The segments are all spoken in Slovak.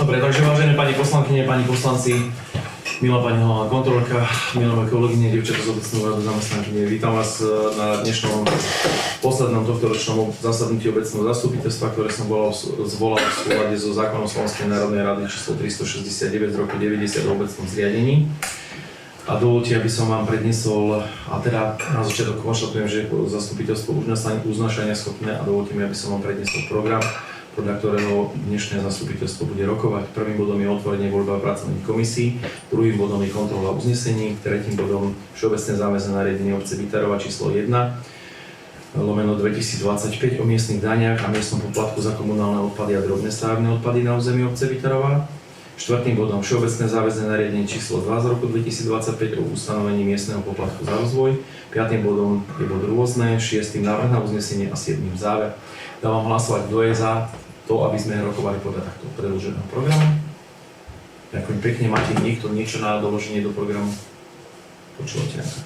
Dobre, takže vážené pani poslankyne, pani poslanci, milá pani hlavná kontrolórka, milé moje kolegyne, dievčatá z obecného úradu zamestnankyne, vítam vás na dnešnom poslednom tohtoročnom zasadnutí obecného zastupiteľstva, ktoré som zvolal v súlade so zákonom Slovenskej národnej rady číslo 369 z roku 90 o obecnom zriadení. A dovoľte, aby som vám predniesol, a teda na začiatok konštatujem, že zastupiteľstvo uznášania schopné, a dovoľte mi, aby som vám predniesol program, podľa ktorého dnešné zastupiteľstvo bude rokovať. Prvým bodom je otvorenie voľba pracovných komisí, druhým bodom je kontrola uznesení, tretím bodom všeobecné záväzné nariadenie obce Bytarova číslo 1/2025 o miestnych daniach a miestnom poplatku za komunálne odpady a drobné stavebné odpady na území obce Bytarova. Štvrtým bodom všeobecné záväzné nariadenie číslo 2 z roku 2025 o ustanovení miestneho poplatku za rozvoj. Piatým bodom je bod rôzne, šiestým návrh na uznesenie a siedmým záver. Dávam hlasovať, kto je za to, aby sme rokovali podľa takto predĺženého programu. Ďakujem pekne. Máte niekto niečo na doloženie do programu? Počúvate nejaké?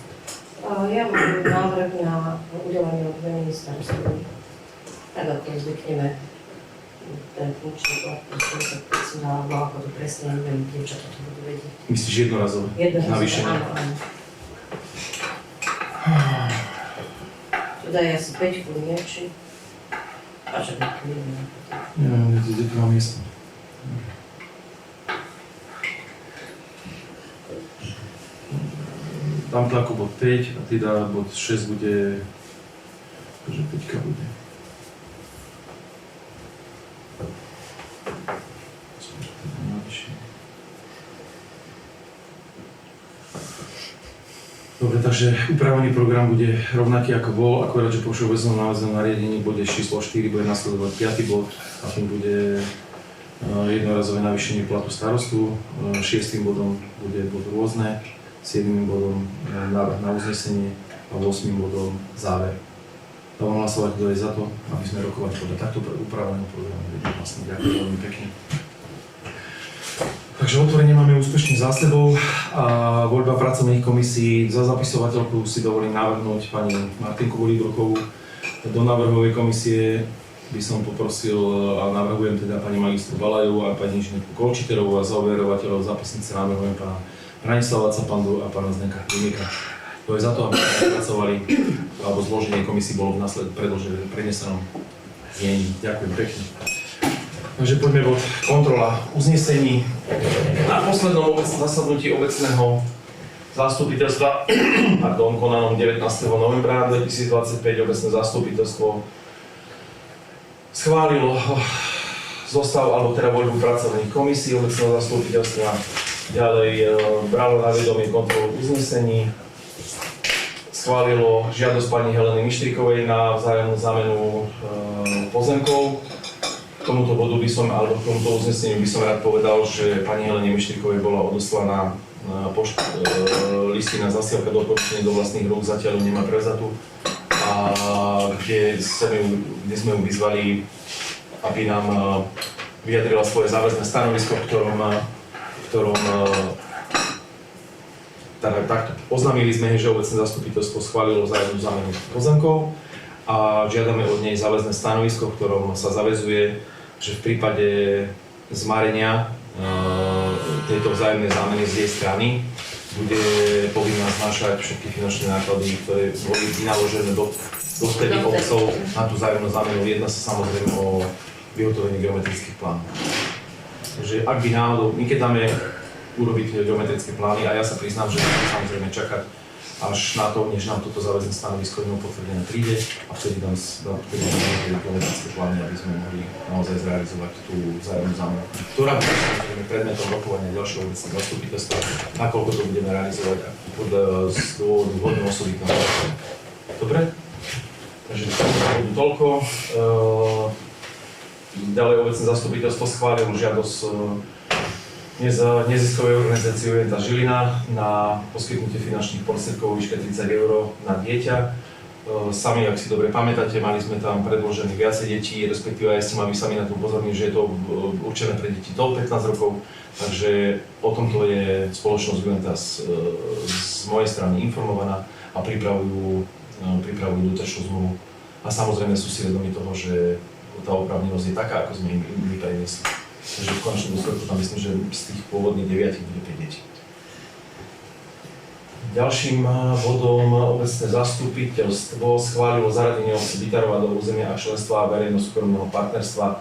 Ja mám návrh na udelenie odmeny starostovi. Tak ako zvykneme ten funkčný plat, keď som dala ako to presne neviem, dievčatá to budú vedieť. Myslíš jednorazové? Navýšenie? Áno. Tu daj asi 5 nie, či? A čo by to neviem. Neviem, kde to mám miesto. Dám to ako bod 5 a ty dá bod 6 bude, takže 5 bude. Dobre, takže upravený program bude rovnaký ako bol, akorát, že po všeobecnom náväznom nariadení bude číslo 4 bude nasledovať 5. bod a tým bude jednorazové navýšenie platu starostu, 6. bodom bude bod rôzne, 7. bodom návrh na uznesenie a 8. bodom záver. Dávam hlasovať, kto je za to, aby sme rokovali podľa takto upraveného programu. Vlastne ďakujem veľmi pekne. Takže otvorenie máme úspešne za sebou a voľba pracovných komisí. Za zapisovateľku si dovolím navrhnúť pani Martinku Bolíbrokovú. Do návrhovej komisie by som poprosil a navrhujem teda pani magistru Balaju a pani inžinierku Kolčiterovú a za overovateľov zapisnice navrhujem pána Branislava Capandu a pána Zdenka Hrimika. To je za to, aby sme pracovali, alebo zloženie komisí bolo v následne prenesenom znení. Ďakujem pekne. Takže poďme bod kontrola uznesení. Na poslednom zasadnutí obecného zastupiteľstva, konanom 19. novembra 2025 obecné zastupiteľstvo schválilo zostav, alebo teda voľbu pracovných komisí obecného zastupiteľstva. Ďalej bralo na vedomie kontrolu uznesení, schválilo žiadosť pani Heleny Mištrikovej na vzájomnú zámenu pozemkov. K tomuto bodu by som, alebo k tomuto uzneseniu by som rád povedal, že pani Helene Mištrikovej bola odoslaná listina zasielka do odporučenia do vlastných rúk, zatiaľ nemá prevzatú, a kde sme ju vyzvali, aby nám vyjadrila svoje záväzné stanovisko, v ktorom takto oznámili sme, že obecné zastupiteľstvo schválilo vzájomnú zámenu pozemkov a žiadame od nej záväzné stanovisko, v ktorom sa zaväzuje, že v prípade zmarenia tejto vzájomnej zámeny z jej strany bude povinná znášať všetky finančné náklady, ktoré boli vynaložené dovtedy obcov na tú vzájomnú zámenu. Jedná sa samozrejme o vyhotovenie geometrických plánov. Takže ak by náhodou, my keď dáme urobiť geometrické plány, a ja sa priznám, že budeme samozrejme čakať až na to, než nám toto záväzné stanovisko potvrdené príde, a vtedy dáme geometrické plány, aby sme mohli naozaj zrealizovať tú vzájomnú zámenu, ktorá bude predmetom rokovania ďalšieho obecného zastupiteľstva, nakoľko to budeme realizovať z dôvodu vhodného osobitného. Dobre? Takže toľko. Ďalej obecné zastupiteľstvo schválilo žiadosť neziskovej organizácie Orienta Žilina na poskytnutie finančných prostriedkov vo výške 30 € na dieťa. Sami, ak si dobre pamätáte, mali sme tam predložených viacej detí, respektíve aj ste mali sami na to upozorniť, že je to určené pre deti do 15 rokov, takže o tomto je spoločnosť Juventas z mojej strany informovaná a pripravujú dotačnú zmluvu. A samozrejme sú si vedomi toho, že tá oprávnenosť je taká, ako sme im priniesli. Takže v konečnom dôsledku tam myslím, že z tých pôvodných 9 bude 5 detí. Ďalším bodom obecné zastupiteľstvo schválilo zaradenie obce Bytarova do územia a členstva verejno-súkromného partnerstva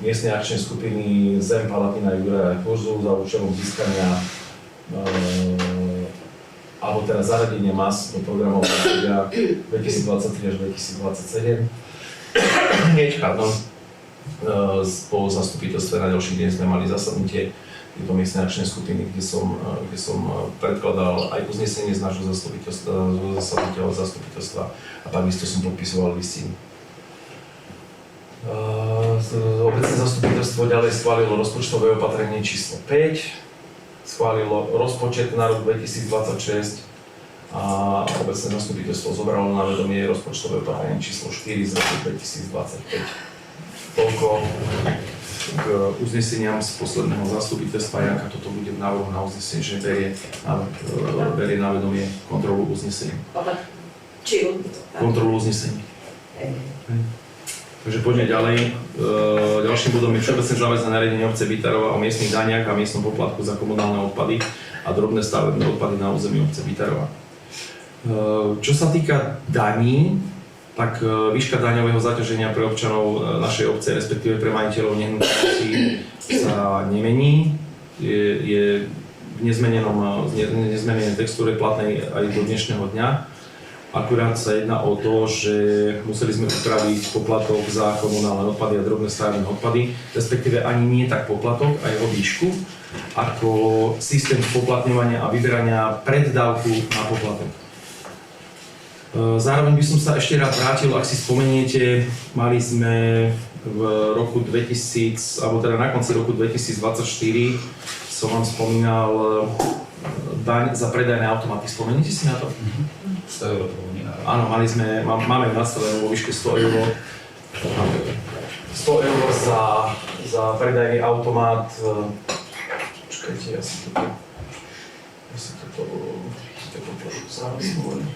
miestnej akčnej skupiny Zem Palatina Juraja Kurzu za účelom získania alebo teda zaradenie MAS do programov 2023 až 2027. Po zastupiteľstve na ďalší deň sme mali zasadnutie do miestnej akčnej skupiny, kde som predkladal aj uznesenie z nášho zastupiteľstva a takisto som podpisoval listinu. Obecné zastupiteľstvo ďalej schválilo rozpočtové opatrenie číslo 5, schválilo rozpočet na rok 2026 a obecné zastupiteľstvo zobralo na vedomie rozpočtové opatrenie číslo 4 z roku 2025. Toľko k uzneseniam z posledného zastupiteľstva. Janka, toto bude v návrhu na uznesenie, že berie na vedomie kontrolu uznesení. Kontrolu uznesení. Takže poďme ďalej. Ďalším bodom je všeobecné záväzné nariadenie obce Bytarova o miestnych daniach a miestnom poplatku za komunálne odpady a drobné stavebné odpady na území obce Bytarova. Čo sa týka daní, tak výška daňového zaťaženia pre občanov našej obce, respektíve pre majiteľov nehnuteľností sa nemení. Je v nezmenenej textúre platnej aj do dnešného dňa. Akurát sa jedná o to, že museli sme upraviť poplatok za komunálne odpady a drobné stavebné odpady, respektíve ani nie tak poplatok, aj o výšku, ako systém spoplatňovania a vyberania preddávku na poplatok. Zároveň by som sa ešte rád vrátil, ak si spomeniete, mali sme v roku 2000, alebo teda na konci roku 2024 som vám spomínal daň za predajné automaty. Spomeniete si na to? 100 € to bolo nie. Áno, máme nastavenú vo výške 100 €. 100 € za predajný automat. Počkajte, ja si toto sám hovorím.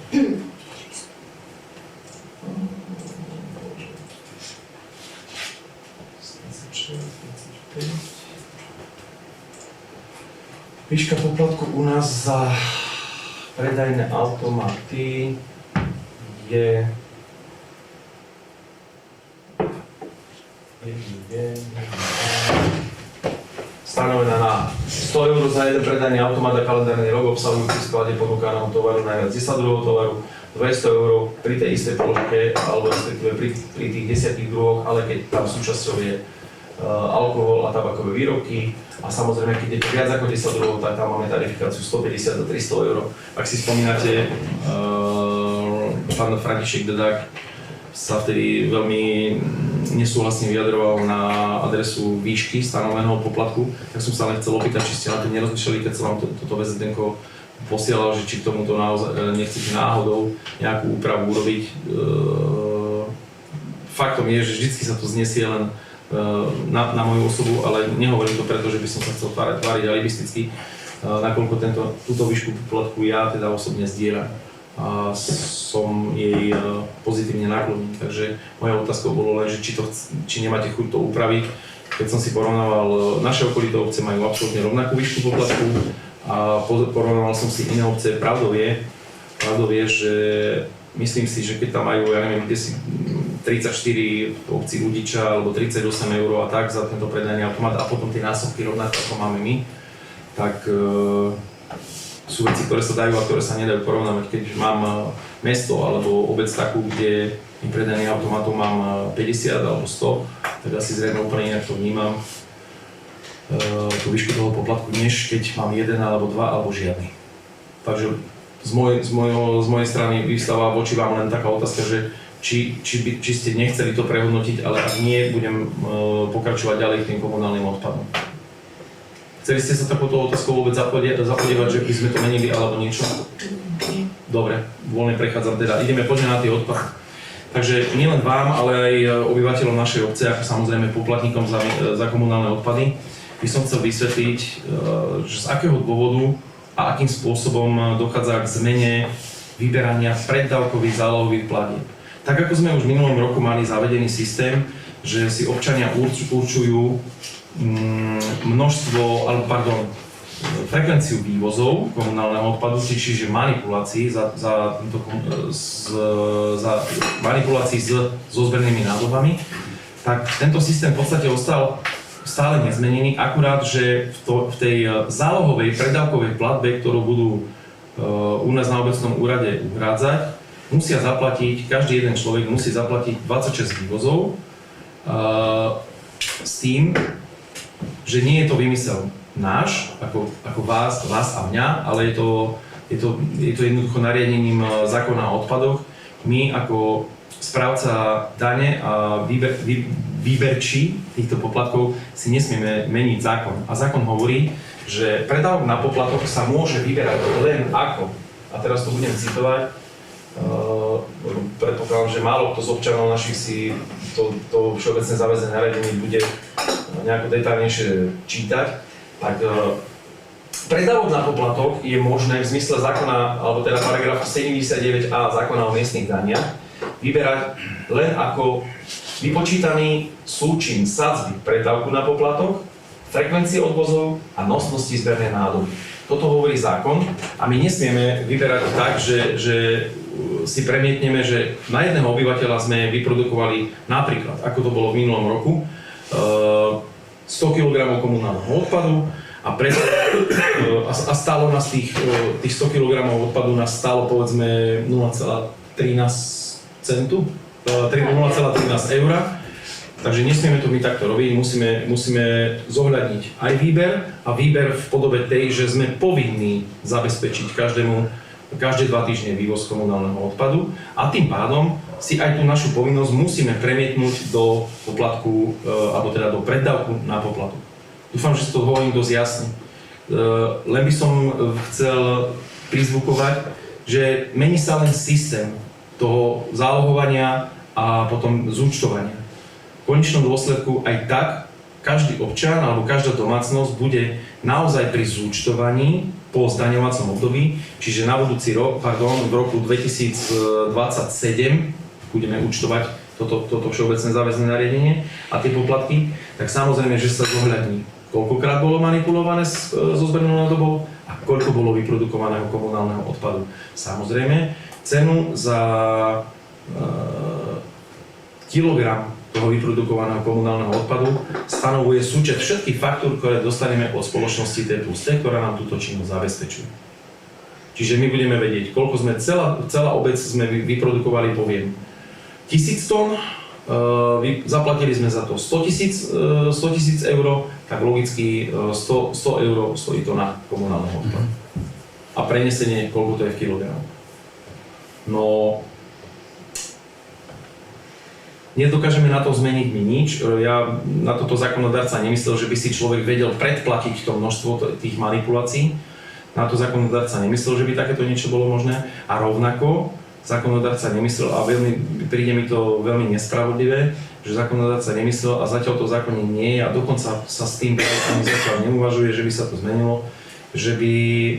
Výška poplatku u nás za predajné automaty je stanovená na 100 € za jeden predajný automat a kalendárny rok obsahujúci v sklade ponúkaného tovaru najviac 10 druhov tovaru, 200 € pri tej istej položke, alebo respektíve pri tých 10 druhoch, ale keď tam súčasťou je alkohol a tabakové výrobky. A samozrejme, keď je to viac ako 10 druhov, tak tam máme tarifikáciu 150 do 300 €. Ak si spomínate, pán František Dedák sa vtedy veľmi nesúhlasne vyjadroval na adresu výšky stanoveného poplatku, tak som sa len chcel opýtať, či ste na to nerozmýšľali, keď som vám toto VZDNko posielal, že či k tomuto naozaj nechcete náhodou nejakú úpravu urobiť. Faktom je, že vždy sa to znesie len na moju osobu, ale nehovorím to preto, že by som sa chcel tváriť alibisticky, nakoľko túto výšku poplatku ja teda osobne zdieľam a som jej pozitívne naklonený. Takže moja otázka bolo len, že či nemáte chuť to upraviť. Keď som si porovnával, naše okolité obce majú absolútne rovnakú výšku poplatku a porovnával som si iné obce. Pravdou je, že myslím si, že keď tam majú, ja neviem, kde si 34 obcí Ľudiča alebo 38 € a tak za tento predajný automat a potom tie násobky rovnako ako máme my, tak sú veci, ktoré sa dajú a ktoré sa nedajú porovnávať. Keď mám mesto alebo obec takú, kde mi predajný automatov mám 50 alebo 100, tak asi zrejme úplne inak to vnímam tú výšku toho poplatku, než keď mám jeden alebo dva alebo žiadny. Takže z mojej strany vystáva voči vám len taká otázka, že či ste nechceli to prehodnotiť, ale ak nie, budem pokračovať ďalej k tým komunálnym odpadom. Chceli ste sa takouto otázkou vôbec zapodievať, že by sme to menili alebo niečo? Dobre, voľne prechádzam teda. Poďme na tie odpady. Takže nielen vám, ale aj obyvateľom našej obce, ako samozrejme poplatníkom za komunálne odpady, by som chcel vysvetliť, že z akého dôvodu a akým spôsobom dochádza k zmene vyberania preddávkových zálohových platieb. Tak ako sme už v minulom roku mali zavedený systém, že si občania určujú frekvenciu vývozov komunálneho odpadu, čiže manipulácií manipulácií so zbernými nádobami, tak tento systém v podstate ostal stále nezmenený, akurát, že v tej zálohovej predávkovej platbe, ktorú budú u nás na obecnom úrade uhrádzať, musia zaplatiť, každý jeden človek musí zaplatiť 26 vývozov s tým, že nie je to vymysel náš, ako vás a mňa, ale je to jednoducho nariadením zákona o odpadoch. My ako správca dane a výberčí týchto poplatkov si nesmieme meniť zákon. A zákon hovorí, že predávok na poplatok sa môže vyberať len ako, a teraz to budem citovať, predpokladám, že málo kto z občanov našich si to všeobecné záväzné nariadenie bude nejako detailnejšie čítať, tak predávok na poplatok je možné v zmysle zákona, alebo teda paragrafu 79a zákona o miestnych daniach vyberať len ako vypočítaný súčin sadzby predávku na poplatok, frekvencie odvozov a nosnosti zbernej nádoby. Toto hovorí zákon a my nesmieme vyberať tak, že si premietneme, že na jedného obyvateľa sme vyprodukovali napríklad, ako to bolo v minulom roku, 100 kg komunálneho odpadu a stálo nás tých 100 kg odpadu nás stálo povedzme 0,13 centu, 0,13 eur. Takže nesmieme to my takto robiť, musíme zohľadniť aj výber a výber v podobe tej, že sme povinní zabezpečiť každé 2 týždne vývoz komunálneho odpadu a tým pádom si aj tú našu povinnosť musíme premietnúť do poplatku, alebo teda do preddavku na poplatok. Dúfam, že si to hovorím dosť jasne. Len by som chcel prizvukovať, že mení sa len systém toho zálohovania a potom zúčtovania. V konečnom dôsledku aj tak každý občan alebo každá domácnosť bude naozaj pri zúčtovaní po zdaňovacom období, čiže na budúci rok, v roku 2027 budeme účtovať toto všeobecné záväzné nariadenie a tie poplatky, tak samozrejme, že sa zohľadní, koľkokrát bolo manipulované so zbernou nádobou a koľko bolo vyprodukovaného komunálneho odpadu. Samozrejme, cenu za kilogram toho vyprodukovaného komunálneho odpadu stanovuje súčet všetkých faktúr, ktoré dostaneme od spoločnosti T+T, ktorá nám túto činnosť zabezpečuje. Čiže my budeme vedieť, koľko sme celá obec sme vyprodukovali, poviem, 1000 tón, zaplatili sme za to 100 000 eur, tak logicky 100 eur stojí tona komunálneho odpadu. A prenesenie, koľko to je v kilogramoch. No, nedokážeme na to zmeniť my nič. Ja na toto zákonodarca nemyslel, že by si človek vedel predplatiť to množstvo tých manipulácií. Na to zákonodarca nemyslel, že by takéto niečo bolo možné. A rovnako zákonodarca nemyslel, a príde mi to veľmi nespravodlivé, že zákonodarca nemyslel a zatiaľ to v zákone nie je a dokonca sa s tým ani zatiaľ neuvažuje, že by sa to zmenilo, že by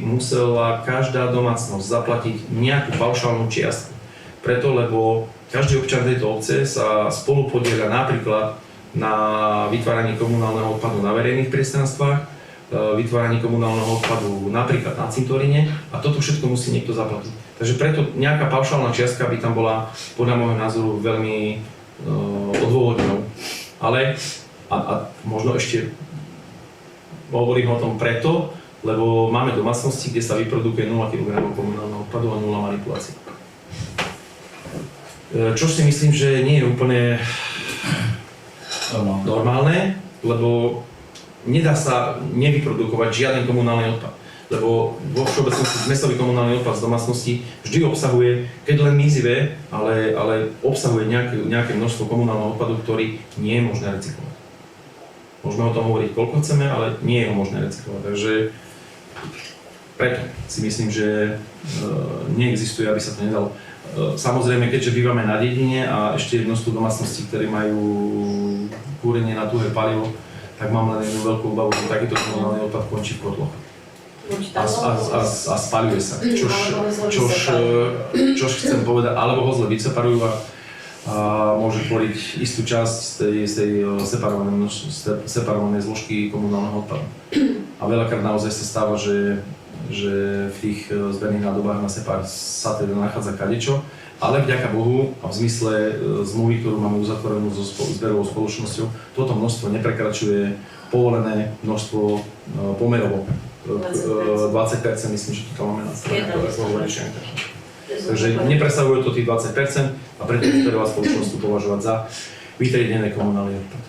musela každá domácnosť zaplatiť nejakú paušálnu čiastku. Preto, lebo každý občan tejto obce sa spolu podieľa napríklad na vytváraní komunálneho odpadu na verejných priestranstvách, vytváraní komunálneho odpadu napríklad na cintoríne a toto všetko musí niekto zaplatiť. Takže preto nejaká paušálna čiastka by tam bola podľa môjho názoru veľmi odôvodnenou. Ale a možno ešte hovorím o tom preto, lebo máme domácnosti, kde sa vyprodukuje 0 kg komunálneho odpadu a 0 manipulácií. Čo si myslím, že nie je úplne normálne, lebo nedá sa nevyprodukovať žiaden komunálny odpad. Lebo vo všeobecnosti zmesový komunálny odpad z domácnosti vždy obsahuje, keď len mizivé, ale obsahuje nejaké množstvo komunálneho odpadu, ktorý nie je možné recyklovať. Môžeme o tom hovoriť koľko chceme, ale nie je ho možné recyklovať. Takže preto si myslím, že neexistuje, aby sa to nedalo. Samozrejme, keďže bývame na dedine a ešte množstvo domácností, ktoré majú kúrenie na tuhé palivo, tak mám len jednu veľkú obavu, že takýto komunálny odpad končí v kotloch. A spaľuje sa. Čož chcem povedať, alebo ho zle vyceparujú a a môže tvoriť istú časť z tej separovanej zložky komunálneho odpadu. A veľakrát naozaj sa stáva, že v tých zberných nádobách na sepár sa teda nachádza kadečo, ale vďaka Bohu a v zmysle zmluvy, ktorú máme uzatvorenú so zberovou spoločnosťou, toto množstvo neprekračuje povolené množstvo pomerovo. 20%, myslím, že to máme na strane. Takže nepresahuje to tých 20% a preto je zberová spoločnosť tu považovať za vytriedené komunálny odpad.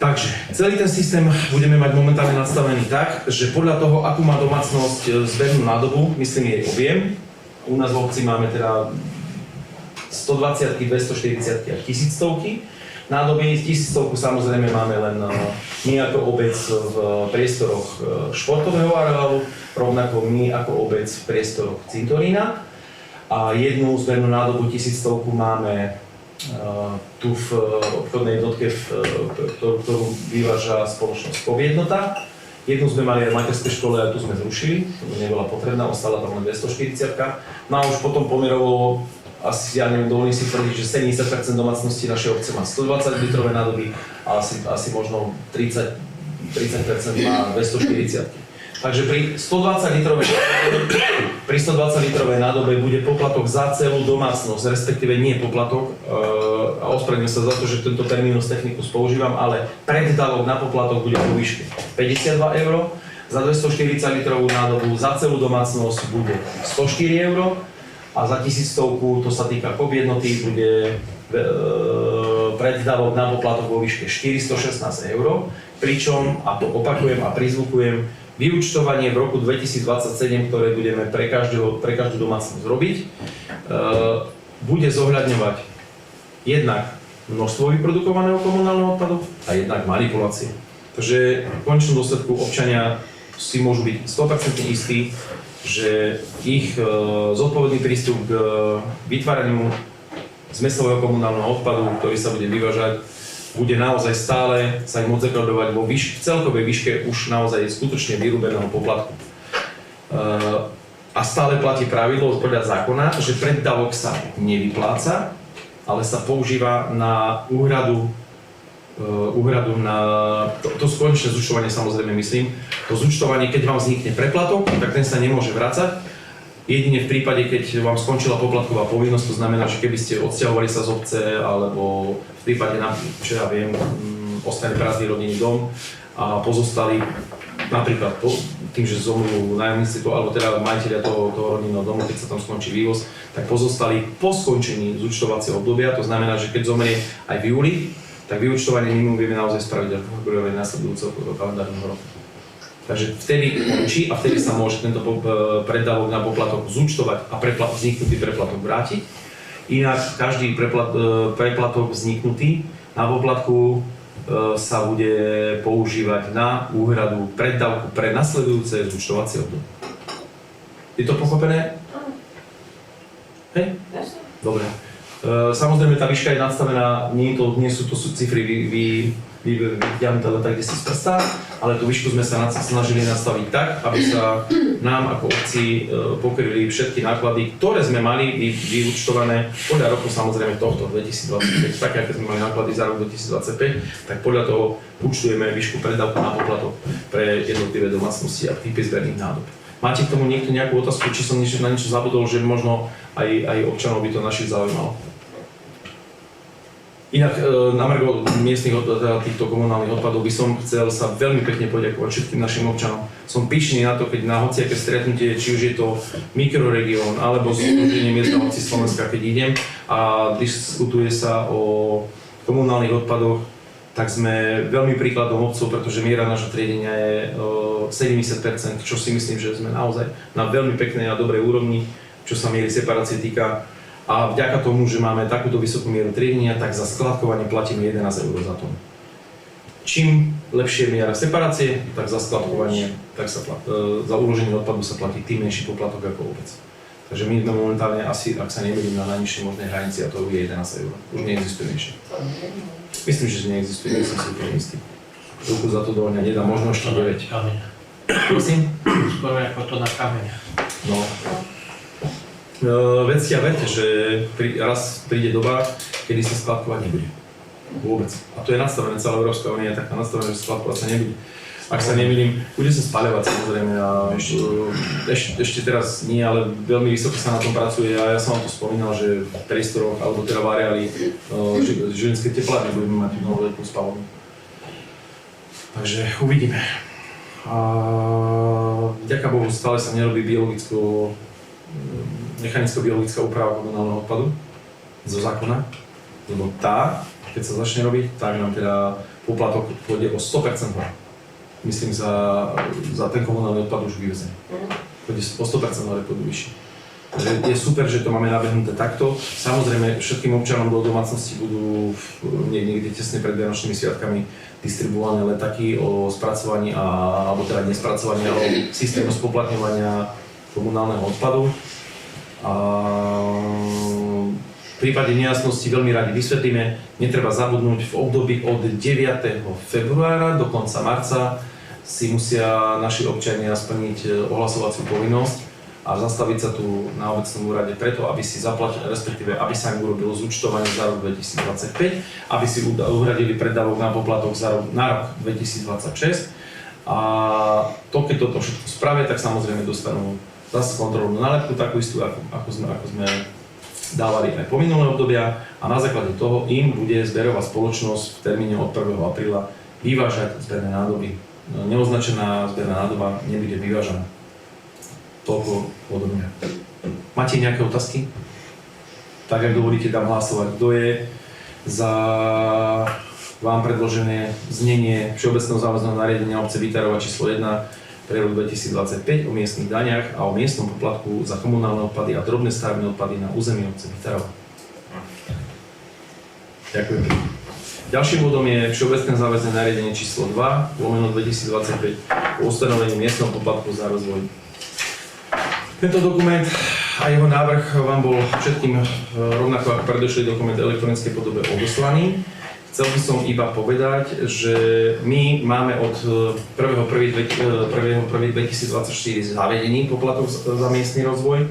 Takže celý ten systém budeme mať momentálne nastavený tak, že podľa toho, akú má domácnosť zbernú nádobu, myslím jej objem. U nás v obci máme teda 120, 240 a 1000 nádoby. 1000 samozrejme máme len my ako obec v priestoroch športového areálu, rovnako my ako obec v priestoroch cintorína. A jednu zbernú nádobu 1000 máme tu v obchodnej jednotke, ktorú vyváža spoločnosť Poviednota. Jednu sme mali aj v materskej škole, ale tu sme zrušili, nebola potrebná, ostala tam len 240. No a už potom pomerovo, asi ja neviem, dovolím si tvrdiť, že 70% domácností našej obce má 120 litrové nádoby a asi možno 30% má 240. Takže pri 120 litrovej nádobe bude poplatok za celú domácnosť, respektíve nie poplatok, a ospravedlňujem sa za to, že tento terminus technicus používam, ale preddavok na poplatok bude po výške 52 €, za 240 litrovú nádobu za celú domácnosť bude 104 € a za 1000, to sa týka Poviednoty, bude preddavok na poplatok vo výške 416 €, pričom, a to opakujem a prizvukujem, vyúčtovanie v roku 2027, ktoré budeme pre každú domácnosť robiť, bude zohľadňovať jednak množstvo vyprodukovaného komunálneho odpadu a jednak manipulácie. Takže v konečnom dôsledku občania si môžu byť 100% istí, že ich zodpovedný prístup k vytváraniu zmesového komunálneho odpadu, ktorý sa bude vyvážať, bude naozaj stále sa im odzrkadľovať vo celkovej výške už naozaj skutočne vyrúbeného poplatku. A stále platí pravidlo podľa zákona, že preddavok sa nevypláca, ale sa používa na úhradu na to konečné zúčtovanie, samozrejme myslím. To zúčtovanie, keď vám vznikne preplatok, tak ten sa nemôže vracať. Jedine v prípade, keď vám skončila poplatková povinnosť, to znamená, že keby ste odsťahovali sa z obce, alebo v prípade, čo ja viem, ostane prázdny rodinný dom a pozostali napríklad tým, že zomrú nájomníci alebo teda majiteľia toho rodinného domu, keď sa tam skončí vývoz, tak pozostali po skončení zúčtovacieho obdobia, to znamená, že keď zomrie aj v júli, tak vyúčtovanie minimum vieme naozaj spraviť ako februári nasledujúceho kalendárneho roku. Takže vtedy končí a vtedy sa môže tento preddavok na poplatok zúčtovať a vzniknutý preplatok vrátiť. Inak každý preplatok vzniknutý na poplatku sa bude používať na úhradu preddavku pre nasledujúce zúčtovacie obdobie. Je to pochopené? Hej? Dobre. Samozrejme tá výška je nastavená, nie sú to cifry vyťahnuté len tak, kde si z prsta, ale tú výšku sme sa snažili nastaviť tak, aby sa nám ako obci pokryli všetky náklady, ktoré sme mali vyúčtované podľa roku samozrejme tohto 2025, tak ako sme mali náklady za rok 2025, tak podľa toho účtujeme výšku preddavku na poplatok pre jednotlivé domácnosti a typy zberných nádob. Máte k tomu niekto nejakú otázku, či som na niečo zabudol, že možno aj občanov by to našich zaujímalo? Inak na margo miestnych týchto komunálnych odpadov by som chcel sa veľmi pekne poďakovať všetkým našim občanom. Som pyšný na to, keď na hociaké stretnutie, či už je to mikroregión alebo Združenie miest a obcí Slovenska, keď idem a diskutuje sa o komunálnych odpadoch, tak sme veľmi príkladom obcov, pretože miera nášho triedenia je 70%, čo si myslím, že sme naozaj na veľmi peknej a dobrej úrovni, čo sa miery separácie týka. A vďaka tomu, že máme takúto vysokú mieru triedenia, tak za skladkovanie platíme 11 € za tonu. Čím lepšie miera separácie, tak za skladkovanie, tak za uloženie odpadu sa platí tým menší poplatok ako obec. Takže my sme momentálne asi, ak sa nemýlim, na najnižšej možnej hranici a to je 11 €. Už neexistuje menšie. Myslím, že neexistuje, nie som si úplne istý. Ruku za to do ohňa nedá, možno ešte 9. Kameň. Prosím? Skoro ako to na kameň. No. Vedzte a verte, že raz príde doba, kedy sa skladkovať nebude. Vôbec. A to je nastavené, celá Európska únia je taká nastavená, že skladkovať sa nebude. Ak sa nemýlim, bude sa spaľovať samozrejme a ešte teraz nie, ale veľmi vysoko sa na tom pracuje a ja som vám to spomínal, že v priestoroch alebo teda v areáli Žilinské teplárne budeme mať novú veľkú spaľovňu. Takže uvidíme. A vďaka Bohu stále sa nerobí mechanicko-biologická úprava komunálneho odpadu zo zákona, lebo tá, keď sa začne robiť, tak nám teda poplatok pôjde o 100% hore. Myslím za ten komunálny odpad už vyvezený. Pôjde o 100% hore, pôjdu vyššie. Takže je super, že to máme nabehnuté takto. Samozrejme, všetkým občanom do domácnosti budú niekde tesne pred Vianočnými sviatkami distribuované letáky o spracovaní alebo teda nespracovaní, ale systému spoplatňovania komunálneho odpadu. A v prípade nejasnosti veľmi radi vysvetlíme, netreba zabudnúť v období od 9. februára do konca marca si musia naši občania splniť ohlasovaciu povinnosť a zastaviť sa tu na obecnom úrade preto, aby si zaplatili, respektíve aby sa im urobilo zúčtovanie za rok 2025, aby si uhradili predávok na poplatok na rok 2026 a keď toto všetko spravia, tak samozrejme dostanú zase kontrolnú nálepku, takú istú, ako sme dávali aj po minulé obdobia a na základe toho im bude zberová spoločnosť v termíne od 1. apríla vyvážať zberné nádoby. Neoznačená zberná nádoba nebude vyvážaná. Toľko odo mňa. Máte nejaké otázky? Tak, ak dovolíte, dám hlasovať. Kto je za vám predložené znenie Všeobecného záväzného nariadenia obce Vítarova číslo 1 pre rok 2025 o miestnych daniach a o miestnom poplatku za komunálne odpady a drobné stavebné odpady na území obce Vítarova. Ďakujem. Ďalším bodom je Všeobecné záväzné nariadenie číslo 2/2025 o ustanovení miestneho poplatku za rozvoj. Tento dokument a jeho návrh vám bol všetkým rovnako ako predošlý dokument v elektronickej podobe odoslaný. Chcel by som iba povedať, že my máme od 1.1.2024 zavedený poplatok za miestny rozvoj,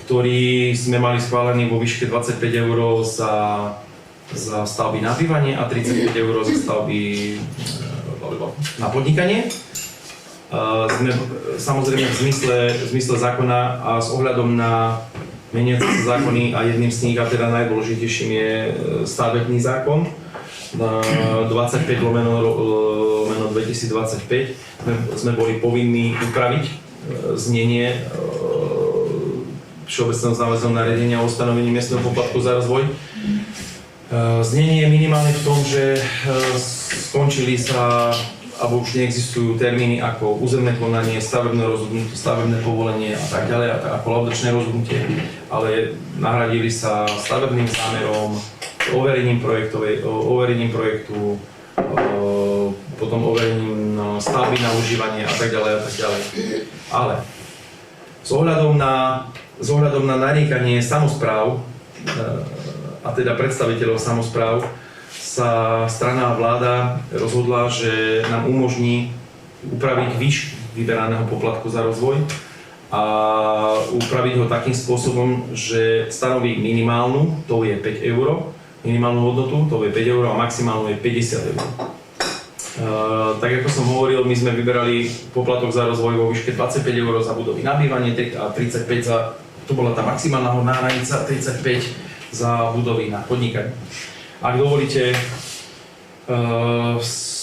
ktorý sme mali schválený vo výške 25 € za stavby na bývanie a 35 € za stavby na podnikanie. Samozrejme v zmysle zákona a s ohľadom na meniace sa zákony a jedným z nich, a teda najdôležitejším je stavebný zákon 25/2025 sme boli povinní upraviť znenie Všeobecného záväzného nariadenia o ustanovení miestneho poplatku za rozvoj. Znenie je minimálne v tom, že skončili sa alebo už neexistujú termíny ako územné konanie, stavebné rozhodnutie, stavebné povolenie a tak ďalej, ako laudačné rozhodnutie, ale nahradili sa stavebným zámerom, overením projektu, potom overením stavby na užívanie a tak ďalej a tak ďalej. Ale s ohľadom na naríkanie samospráv, a teda predstaviteľov samospráv, sa strana a vláda rozhodla, že nám umožní upraviť výšku vyberaného poplatku za rozvoj a upraviť ho takým spôsobom, že stanoví minimálnu, to je 5 €, minimálnu hodnotu, to je 5 € a maximálnu je 50 €. Tak ako som hovoril, my sme vyberali poplatok za rozvoj vo výške 25 € za budovy na bývanie a 35 za, to bola tá maximálna horná hranica, 35 za budovy na podnikanie. Ak dovolíte,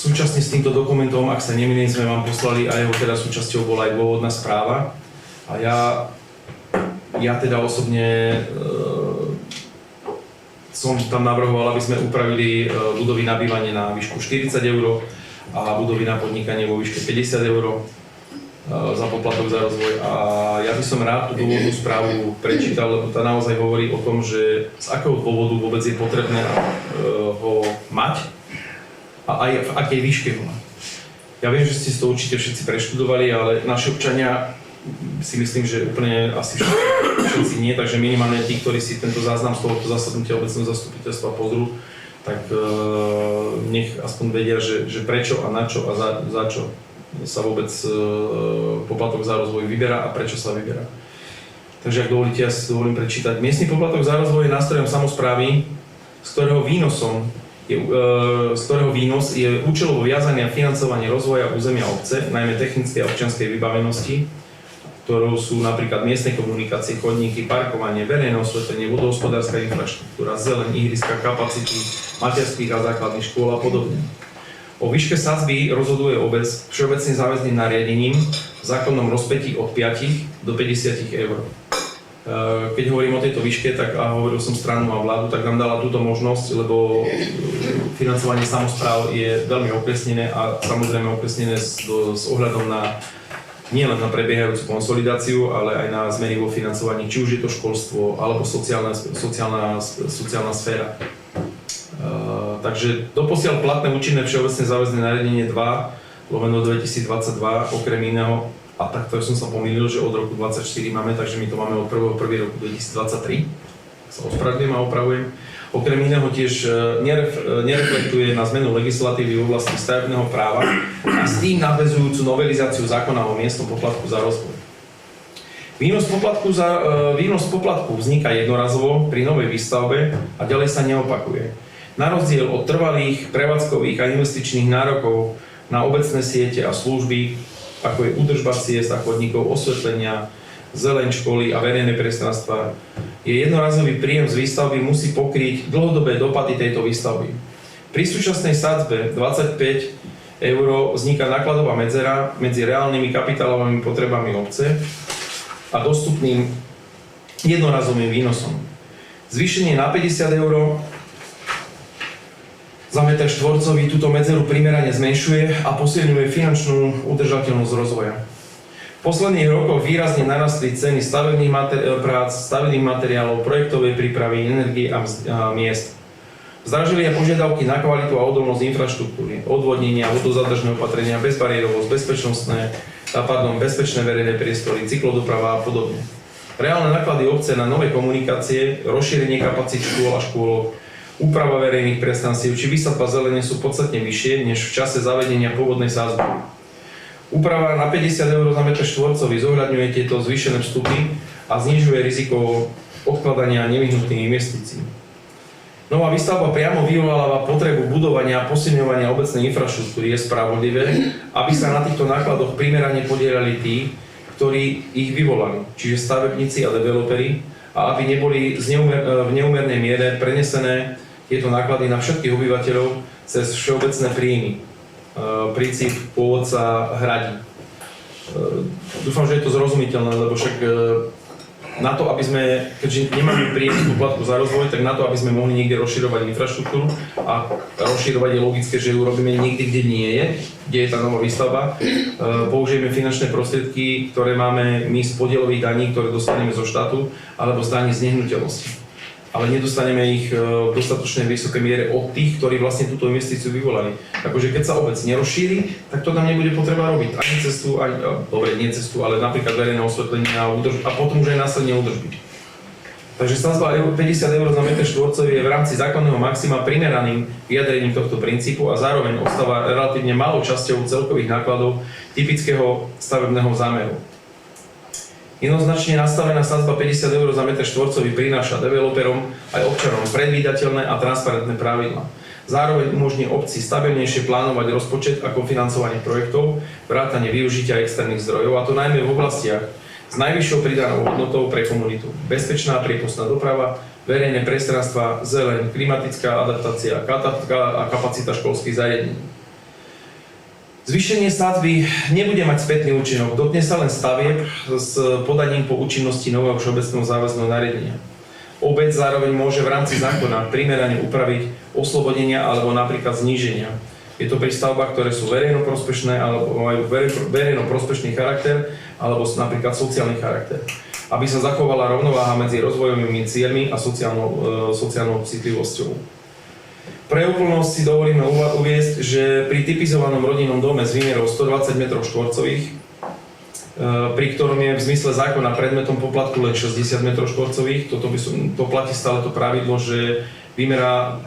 súčasne s týmto dokumentom, ak sa nemýlim, sme vám poslali a jeho teda súčasťou bola aj dôvodná správa. A ja teda osobne som tam navrhoval, aby sme upravili budovy na bývanie na výšku 40 € a budovy na podnikanie vo výške 50 € za poplatok za rozvoj. A ja by som rád tú dôvodnú správu prečítal, lebo tá naozaj hovorí o tom, že z akého dôvodu vôbec je potrebné ho mať a aj v akej výške ho mať. Ja viem, že ste to určite všetci preštudovali, ale naši občania si myslím, že úplne asi všetci nie, takže minimálne tí, ktorí si tento záznam z tohoto zasadnutia obecného zastupiteľstva pozrú, tak nech aspoň vedia, že prečo a na čo a za čo sa vôbec poplatok za rozvoj vyberá a prečo sa vyberá. Takže ak dovolíte, ja si dovolím prečítať. Miestny poplatok za rozvoj je nástrojom samosprávy, z ktorého výnos je účelovo viazaný na financovanie rozvoja územia obce, najmä technickej a občianskej vybavenosti, ktorou sú napríklad miestne komunikácie, chodníky, parkovanie, verejné osvetlenie, vodohospodárska infraštruktúra, zeleň, ihriska, kapacity materských a základných škôl a podobne. O výške sadzby rozhoduje obec všeobecne záväzným nariadením v zákonnom rozpätí od 5 do 50 eur. Keď hovorím o tejto výške, tak a hovoril som stranu a vládu, tak nám dala túto možnosť, lebo financovanie samospráv je veľmi okresnené a samozrejme okresnené s ohľadom na nielen na prebiehajúcu konsolidáciu, ale aj na zmeny vo financovaní, či už je to školstvo alebo sociálna sféra. Takže doposiaľ platné účinné všeobecne záväzné nariadenie 2/2022 okrem iného, a takto som sa pomýlil, že od roku 2024 máme, takže my to máme od 1. roku 2023. Sa ospravedlňujem a opravujem. Okrem iného tiež nereflektuje na zmenu legislatívy v oblasti stavebného práva a s tým nadväzujúcu novelizáciu zákona o miestnom poplatku za rozvoj. Výnos poplatku vzniká jednorazovo pri novej výstavbe a ďalej sa neopakuje. Na rozdiel od trvalých prevádzkových a investičných nárokov na obecné siete a služby, ako je údržba ciest a chodníkov, osvetlenia, zeleň, školy a verejné priestranstva, je jednorazový príjem z výstavby musí pokryť dlhodobé dopady tejto výstavby. Pri súčasnej sadzbe 25 eur vzniká nákladová medzera medzi reálnymi kapitálovými potrebami obce a dostupným jednorazovým výnosom. Zvýšenie na 50 eur za meter štvorcový túto medzeru primerane zmenšuje a posilňuje finančnú udržateľnosť rozvoja. V posledných rokoch výrazne narastli ceny stavebných materiálov, projektovej prípravy, energie a miest. Zdražili aj požiadavky na kvalitu a odolnosť infraštruktúry, odvodnenia, vodozadržné opatrenia, bezbariérovosť, bezpečné verejné priestory, cyklodoprava a podobne. Reálne náklady obce na nové komunikácie, rozšírenie kapacít škôl a škôlok, úprava verejných priestranstiev či výsadba zelene sú podstatne vyššie než v čase zavedenia pôvodnej sadzby. Úprava na 50 eur za meter štvorcový zohľadňuje tieto zvýšené vstupy a znižuje riziko odkladania nevyhnutných investícií. Nová výstavba priamo vyvoláva potrebu budovania a posilňovania obecnej infraštruktúry. Je spravodlivé, aby sa na týchto nákladoch primerane podieľali tí, ktorí ich vyvolali, čiže stavebníci a developeri, a aby neboli v neúmernej miere prenesené tieto náklady na všetkých obyvateľov cez všeobecné príjmy. Princíp pôvodca hradí. Dúfam, že je to zrozumiteľné, lebo však na to, aby sme, keďže nemáme príjem poplatku za rozvoj, tak na to, aby sme mohli niekde rozširovať infraštruktúru a rozširovať je logické, že ju robíme niekde, kde nie je, kde je tá nová výstavba. Použijeme finančné prostriedky, ktoré máme my z podielových daní, ktoré dostaneme zo štátu, alebo z daní z nehnuteľnosti. Ale nedostaneme ich v dostatočnej vysokej miere od tých, ktorí vlastne túto investíciu vyvolali. Takže keď sa obec nerozšíri, tak to tam nebude potreba robiť. Ani cestu, nie cestu, ale napríklad verejné osvetlenie a potom už aj následne údržby. Takže sadzba 50 eur za meter štvorcový je v rámci zákonného maxima primeraným vyjadrením tohto princípu a zároveň ostáva relatívne malou časťou celkových nákladov typického stavebného zámeru. Jednoznačne nastavená sadzba 50 eur za meter štvorcový prináša developerom aj občanom predvídateľné a transparentné pravidlá. Zároveň umožní obci stabilnejšie plánovať rozpočet a kofinancovanie projektov, vrátane využitia externých zdrojov, a to najmä v oblastiach s najvyššou pridanou hodnotou pre komunitu. Bezpečná priepustná doprava, verejné priestranstva, zeleň, klimatická adaptácia a kapacita školských zariadení. Zvýšenie sadzby nebude mať spätný účinok, dotkne sa len stavieb s podaním po účinnosti nového všeobecného záväzného nariadenia. Obec zároveň môže v rámci zákona primerane upraviť oslobodenia alebo napríklad zníženia. Je to pri stavbách, ktoré sú verejnoprospešné alebo majú verejnoprospešný charakter alebo napríklad sociálny charakter, aby sa zachovala rovnováha medzi rozvojovými cieľmi a sociálnou citlivosťou. Pre úplnosť si dovolíme uviesť, že pri typizovanom rodinnom dome s výmerou 120 m2, pri ktorom je v zmysle zákona predmetom poplatku len 60 m2, to platí stále to pravidlo, že výmera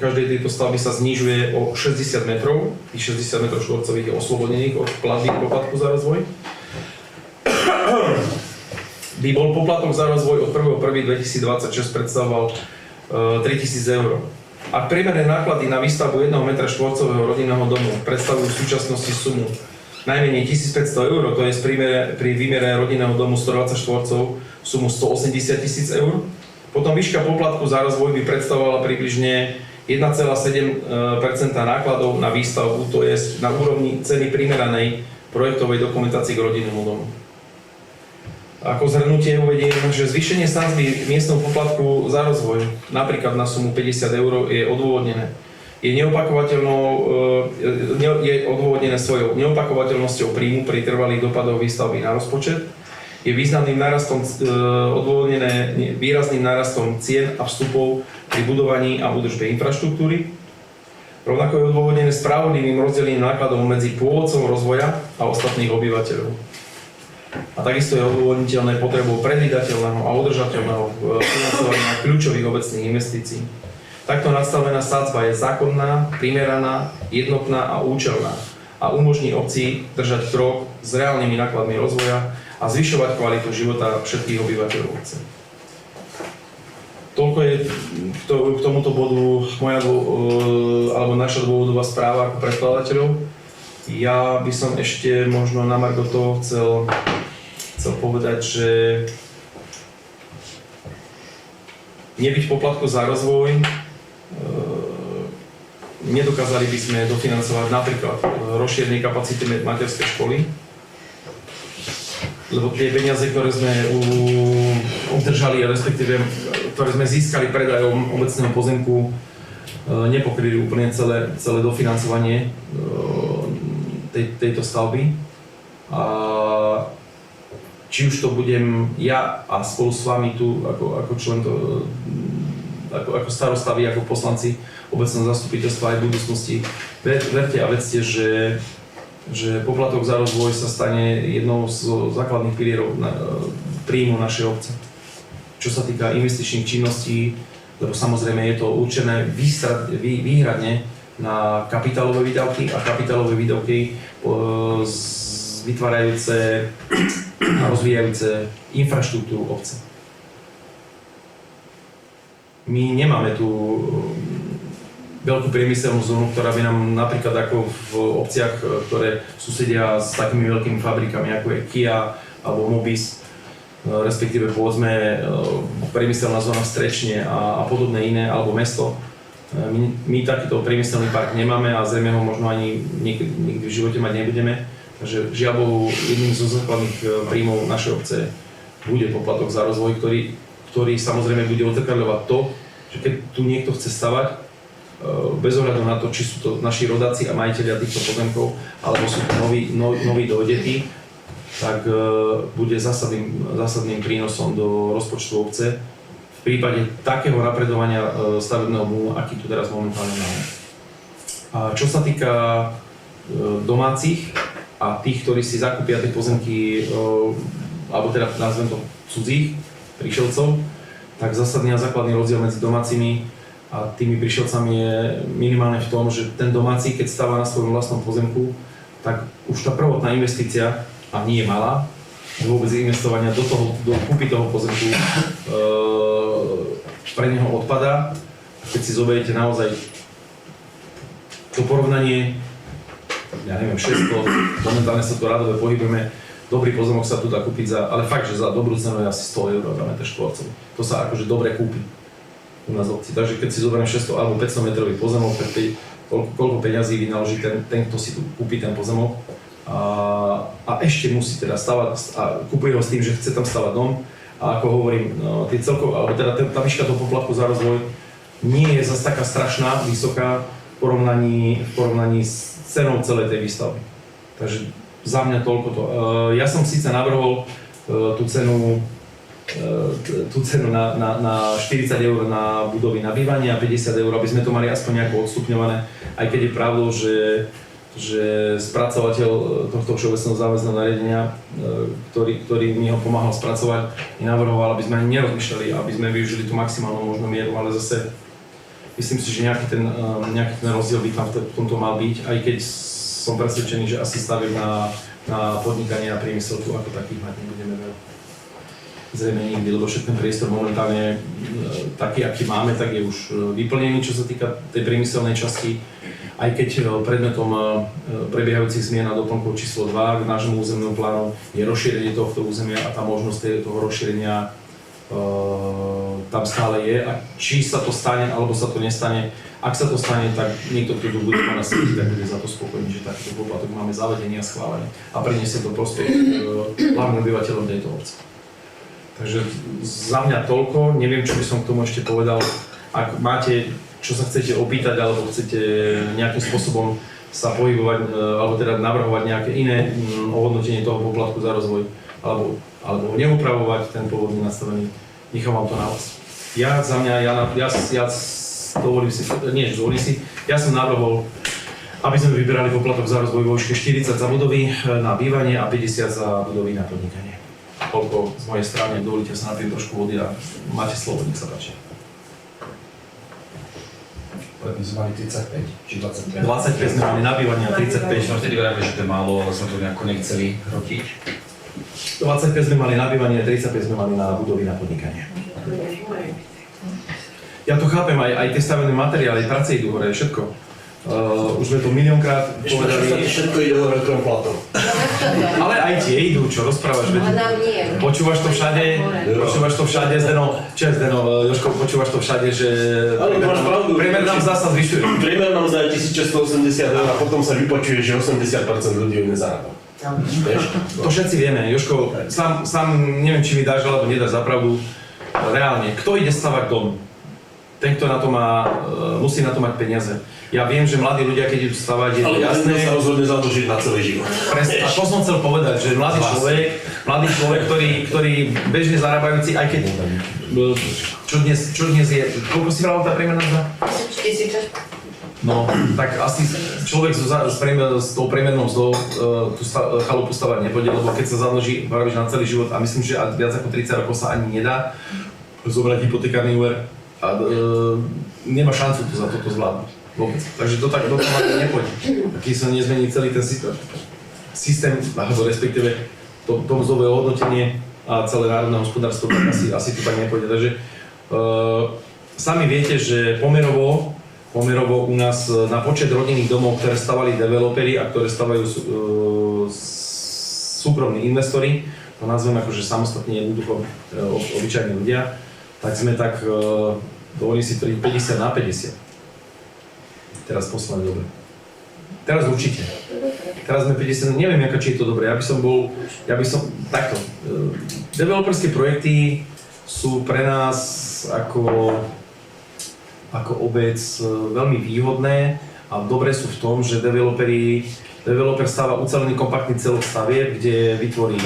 každej tejto stavby sa znižuje o 60 metrov, tých 60 m2 je oslobodených od platby poplatku za rozvoj. by bol poplatok za rozvoj od 1.1.2026 predstavoval 3 000 eur. Ak priemerné náklady na výstavbu 1 m2 rodinného domu predstavujú v súčasnosti sumu najmenej 1500 eur, to je pri výmere rodinného domu 120 štvorcov sumu 180 000 eur, potom výška poplatku za rozvoj by predstavovala približne 1,7% nákladov na výstavbu, to je na úrovni ceny primeranej projektovej dokumentácie k rodinnému domu. Ako zhrnutie uvediem, že zvýšenie sadzby miestneho poplatku za rozvoj, napríklad na sumu 50 eur, je odôvodnené. Je odôvodnené svojou neopakovateľnosťou príjmu pri trvalých dopadoch výstavby na rozpočet, je významným nárastom, odôvodnené výrazným nárastom cien a vstupov pri budovaní a údržbe infraštruktúry. Rovnako je odôvodnené spravodlivým rozdelením nákladov medzi pôvodcom rozvoja a ostatných obyvateľov. A takisto je odôvodniteľné potrebou predvídateľného a udržateľného financovania kľúčových obecných investícií. Takto nastavená sadzba je zákonná, primeraná, jednotná a účelná a umožní obci držať krok s reálnymi nákladmi rozvoja a zvyšovať kvalitu života všetkých obyvateľov obce. Toľko je k tomuto bodu moja alebo naša dôvodová správa ako predkladateľov. Ja by som ešte možno na margo toho chcel povedať, že nebyť poplatku za rozvoj, nedokázali by sme dofinancovať napríklad rozšírenie kapacity materskej školy, lebo tie peniaze, ktoré sme obdržali, respektíve ktoré sme získali predajom obecného pozemku, nepokryli úplne celé dofinancovanie tejto stavby. A či už to budem ja a spolu s vami tu ako člen, ako starosta, vy ako poslanci obecného zastupiteľstva aj v budúcnosti, verte a vedzte, že poplatok za rozvoj sa stane jednou z základných pilierov príjmu našej obce. Čo sa týka investičných činností, lebo samozrejme je to určené výhradne na kapitálové výdavky a kapitálové výdavky vytvárajúce a rozvíjajúce infraštruktúru obce. My nemáme tu veľkú priemyselnú zónu, ktorá by nám napríklad ako v obciach, ktoré susedia s takými veľkými fabrikami ako je Kia alebo Mobis, respektíve povedzme priemyselná zóna v Strečne a podobné iné, alebo mesto. My takýto priemyselný park nemáme a zrejme ho možno ani nikdy v živote mať nebudeme. Takže žiaľ Bohu, jedným zo základných príjmov našej obce bude poplatok za rozvoj, ktorý samozrejme bude odzrkadľovať to, že keď tu niekto chce stavať, bez ohľadu na to, či sú to naši rodáci a majitelia týchto pozemkov, alebo sú to noví dojdetí, tak bude zásadným prínosom do rozpočtu obce v prípade takého napredovania stavebného boomu, aký tu teraz momentálne máme. A čo sa týka domácich a tých, ktorí si zakúpia tie pozemky, alebo teda nazvem to cudzích prišielcov, tak zásadný a základný rozdiel medzi domácimi a tými prišielcami je minimálne v tom, že ten domáci, keď stáva na svojom vlastnom pozemku, tak už tá prvotná investícia, a nie je malá, vôbec investovania do kúpy toho pozemku pre neho odpadá. Keď si zoberiete naozaj to porovnanie, ja neviem, 600, momentálne sa tu radové pohybujeme, dobrý pozemok sa tu dá kúpiť ale fakt, že za dobrú cenu je asi 100 eur za metr štvorcový. To sa akože dobre kúpi u nás v obci. Takže keď si zoberiem 600 alebo 500 metrový pozemok, tak koľko peňazí vynaloží ten, kto si tu kúpi ten pozemok a ešte musí teda stavať a kúpuje ho s tým, že chce tam stavať dom. A ako hovorím, tie alebo teda tá výška toho poplatku za rozvoj nie je zase taká strašná, vysoká v porovnaní s cenou celej tej výstavby. Takže za mňa toľko to. Ja som síce navrhol tú cenu na 40 eur na budovy na bývanie a 50 eur, aby sme to mali aspoň nejako odstupňované, aj keď je pravdou, že spracovateľ tohto všeobecného záväzného nariadenia, ktorý mi ho pomáhal spracovať, mi navrhoval, aby sme ani nerozmýšľali, aby sme využili tú maximálnu možnú mieru, ale zase myslím si, že nejaký ten rozdiel by tam v tomto mal byť, aj keď som presvedčený, že asi stavieb na podnikanie a priemysel tu ako takých mať nebudeme veľa. zrejme nikdy, lebo však ten priestor momentálne taký, aký máme, tak je už vyplnený, čo sa týka tej priemyselnej časti. Aj keď predmetom prebiehajúcich zmien a doplnkov číslo 2 k nášmu územnému plánu je rozšírenie tohto územia a tá možnosť toho rozšírenia tam stále je. A či sa to stane, alebo sa to nestane, ak sa to stane, tak niekto, kto bude mať na svete, tak bude za to spokojný, že takýto poplatok máme zavedený a schválený a priniesie to prospech hlavným obyvateľom tejto obce. Takže za mňa toľko, neviem, čo by som k tomu ešte povedal. Ak máte, čo sa chcete opýtať, alebo chcete nejakým spôsobom sa pohybovať, alebo teda navrhovať nejaké iné ohodnotenie toho poplatku za rozvoj, alebo neupravovať ten pôvodný nastavený, nechám vám to na vás. Ja za mňa, dovolím si, ja som navrhol, aby sme vyberali poplatok za rozvoj vo výške 40 za budovy na bývanie a 50 za budovy na podnikanie. Toľko z mojej strany, dovolíte sa napiť trošku vody a máte slovo, nech sa páči. My sme mali 35 či 25. 25 sme mali na bývanie a 35. No vtedy vravíme, že to je málo, ale sme to nejako nechceli hrotiť. 25 sme mali na bývanie a 35 sme mali na budovy na podnikanie. Ja to chápem, aj tie stavené materiály, práce idú hore, všetko. Už sme to miliónkrát povedali. Všetko ide hore krom platov. Ale aj tie idú, čo rozprávaš, veď. Počúvaš to všade, Jožko, počúvaš to všade, že áno, máš pravdu. priemerná mzda sa zvyšuje. Priemerná mzda je 1680 eur a potom sa vypočuje, že 80% ľudí ju nezarába. To všetci vieme, Jožko, sám neviem, či mi dáš alebo nedáš za pravdu. Reálne, kto ide stavať dom? Ten, kto na to má, musí na to mať peniaze. Ja viem, že mladí ľudia, keď idú stavať, je to jasné. Ale sa rozhodne zadlžiť na celý život. Presne, a to som chcel povedať, že mladý človek, ktorý bežne zarábajúci, aj keď, čo dnes je, koľko si vrala tá priemerná mzda? 1000. No, tak asi človek s tou priemernou mzdou tú chalupu stavať nepôjde, lebo keď sa zadlží, vravíš, na celý život a myslím, že viac ako 30 rokov sa ani nedá zobrať hypotekárny úver a nemá šancu to za toto zvládnuť. Vôbec. Takže to tak dokonale nepôjde. Aký sa nezmení celý ten systém, alebo respektíve to mzdové ohodnotenie a celé národné hospodárstvo, tak asi to tak nepôjde. Takže sami viete, že pomerovo u nás na počet rodinných domov, ktoré stavali developeri a ktoré stavajú súkromní investori, to nazveme akože samostatne jednoducho obyčajní ľudia, tak sme tak, dovolím si tvrdiť, 50 na 50. Teraz posledné dobre. Teraz určite. Teraz sme 50, neviem, či je to dobré. Ja by som, takto. Developerské projekty sú pre nás ako obec veľmi výhodné a dobré sú v tom, že developer stáva ucelený kompaktný celok stavieb, kde vytvorí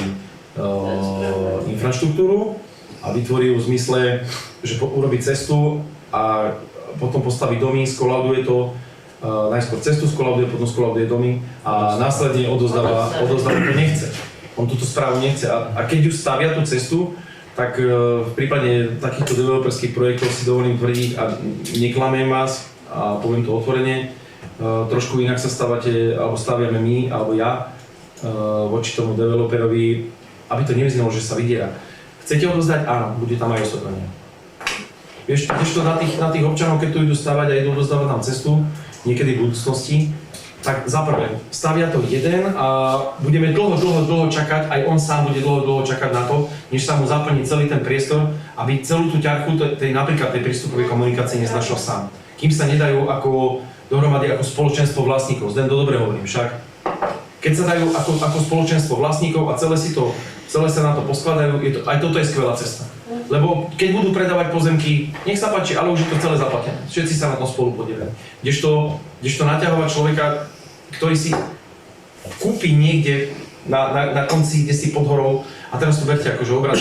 infraštruktúru a vytvorí v zmysle, že urobí cestu a potom postaví domy, skolauduje to, najskôr cestu skolauduje, potom skolauduje domy a následne odozdáva, to nechce. On túto správu nechce a keď už stavia tú cestu, tak v prípade takýchto developerských projektov si dovolím tvrdiť a neklamem vás a poviem to otvorene, trošku inak sa stávate, alebo staviame my, alebo ja voči tomu developerovi, aby to nevyznelo, že sa vydiera. Chcete odozdať? Áno, bude tam aj osvetlenie. Vieš to na tých občanov, keď tu idú stavať a idú odozdávať tam cestu, niekedy v budúcnosti, tak za prvé, stavia to jeden a budeme dlho čakať, aj on sám bude dlho čakať na to, než sa mu zaplní celý ten priestor, aby celú tú ťarchu napríklad tej prístupovej komunikácie neznašal sám. Kým sa nedajú dohromady ako spoločenstvo vlastníkov, Zden to dobre hovorím však. Keď sa dajú ako spoločenstvo vlastníkov a celé sa na to poskladajú, aj toto je skvelá cesta. Lebo keď budú predávať pozemky, nech sa páči, ale už je to celé zaplatené. Všetci sa na to spolu podielajú. Kdežto naťahovať človeka, ktorý si kúpi niekde na konci, kde si pod horou, a teraz to berte akože obraz,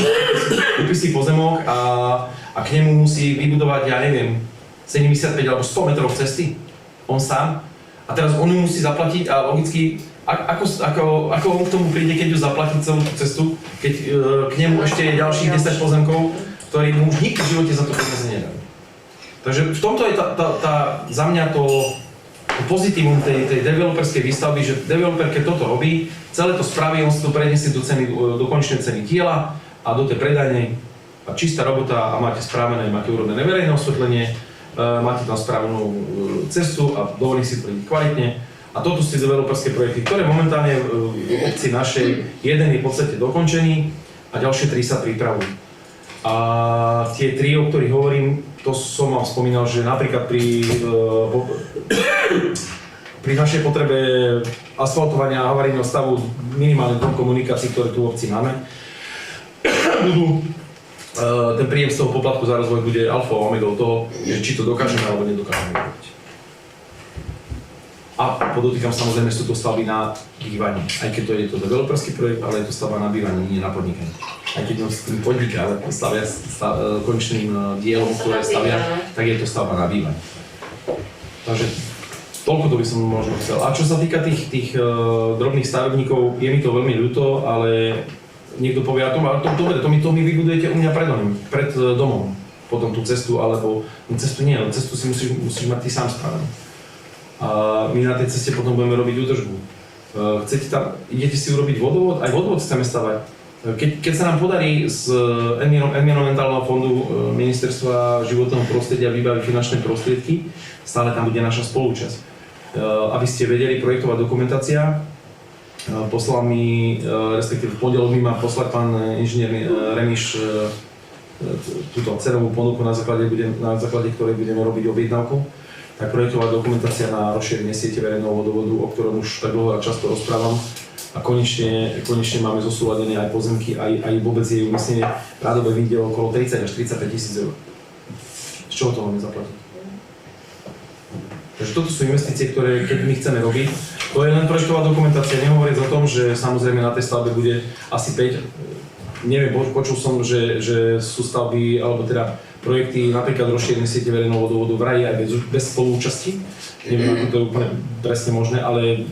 kúpi si pozemok a k nemu musí vybudovať, ja neviem, 75 alebo 100 metrov cesty, on sám. A teraz on ju musí zaplatiť a logicky, ako on k tomu príde, keď ju zaplatí celú tú cestu, keď k nemu ešte je ďalších 10 pozemkov, ktorí mu už nikdy v živote za to peniaze nedajú. Takže v tomto je za mňa to pozitívum tej developerskej výstavby, že developer, keď toto robí, celé to spraví, on si to preniesie do konečnej ceny diela, a do tej predajnej a čistá robota a máte správené, máte urobené verejné osvetlenie, máte tam správnu cestu a dovolím si tvrdiť kvalitne. A toto sú developerské projekty, ktoré momentálne v obci našej, jeden je v podstate dokončený a ďalšie 3 sa pripravujú. A tie 3, o ktorých hovorím, to som vám spomínal, že napríklad pri našej potrebe asfaltovania a havarijného stavu minimálne 2 komunikácií, ktoré tu v obci máme, ten príjem z toho poplatku za rozvoj bude alfa a omega toho, že či to dokážeme alebo nedokážeme robiť. A podotýkam, samozrejme, sú to stavby na bývanie. Aj keď to je to developerský projekt, ale je to stavba na bývanie, nie na podnikanie. Aj keď s tým podniká, ale stavia konečným dielom, ktoré stavia, tak je to stavba na bývanie. Takže toľko to by som možno chcel. A čo sa týka tých drobných stavebníkov, je mi to veľmi ľúto, ale niekto povie, to mi vybudujete u mňa pred domom, potom tú cestu, alebo cestu nie, ale cestu si musíš mať ty sám spravenú. A my na tej ceste potom budeme robiť údržbu. Idete si urobiť vodovod, aj vodovod chceme stavať. Keď sa nám podarí z environmentálneho fondu Ministerstva životného prostredia vybaviť finančné prostriedky, stále tam bude naša spolúčasť. Aby ste vedeli, projektová dokumentácia, poslal mi, respektíve v pondelok mi má poslať pán inžinier Remiš túto cenovú ponuku, na základe ktorej budeme robiť objednávku. Tak projektová dokumentácia na rozšírenie siete verejného vodovodu, o ktorom už tak dlho a často rozprávam. A konečne máme zosúladené aj pozemky, aj vôbec jej umiestnenie rádové vyjde okolo 30 až 35 000 eur. Z čoho to máme zaplatiť? Takže toto sú investície, ktoré keď my chceme robiť, to je len projektová dokumentácia, nehovoriť o tom, že samozrejme na tej stavbe bude asi 5. Neviem, počul som, že sú stavby, alebo teda projekty, napríklad rozšírenie siete verejného vodovodu vraj aj bez spolúčasti. Neviem, ako to je úplne presne možné, ale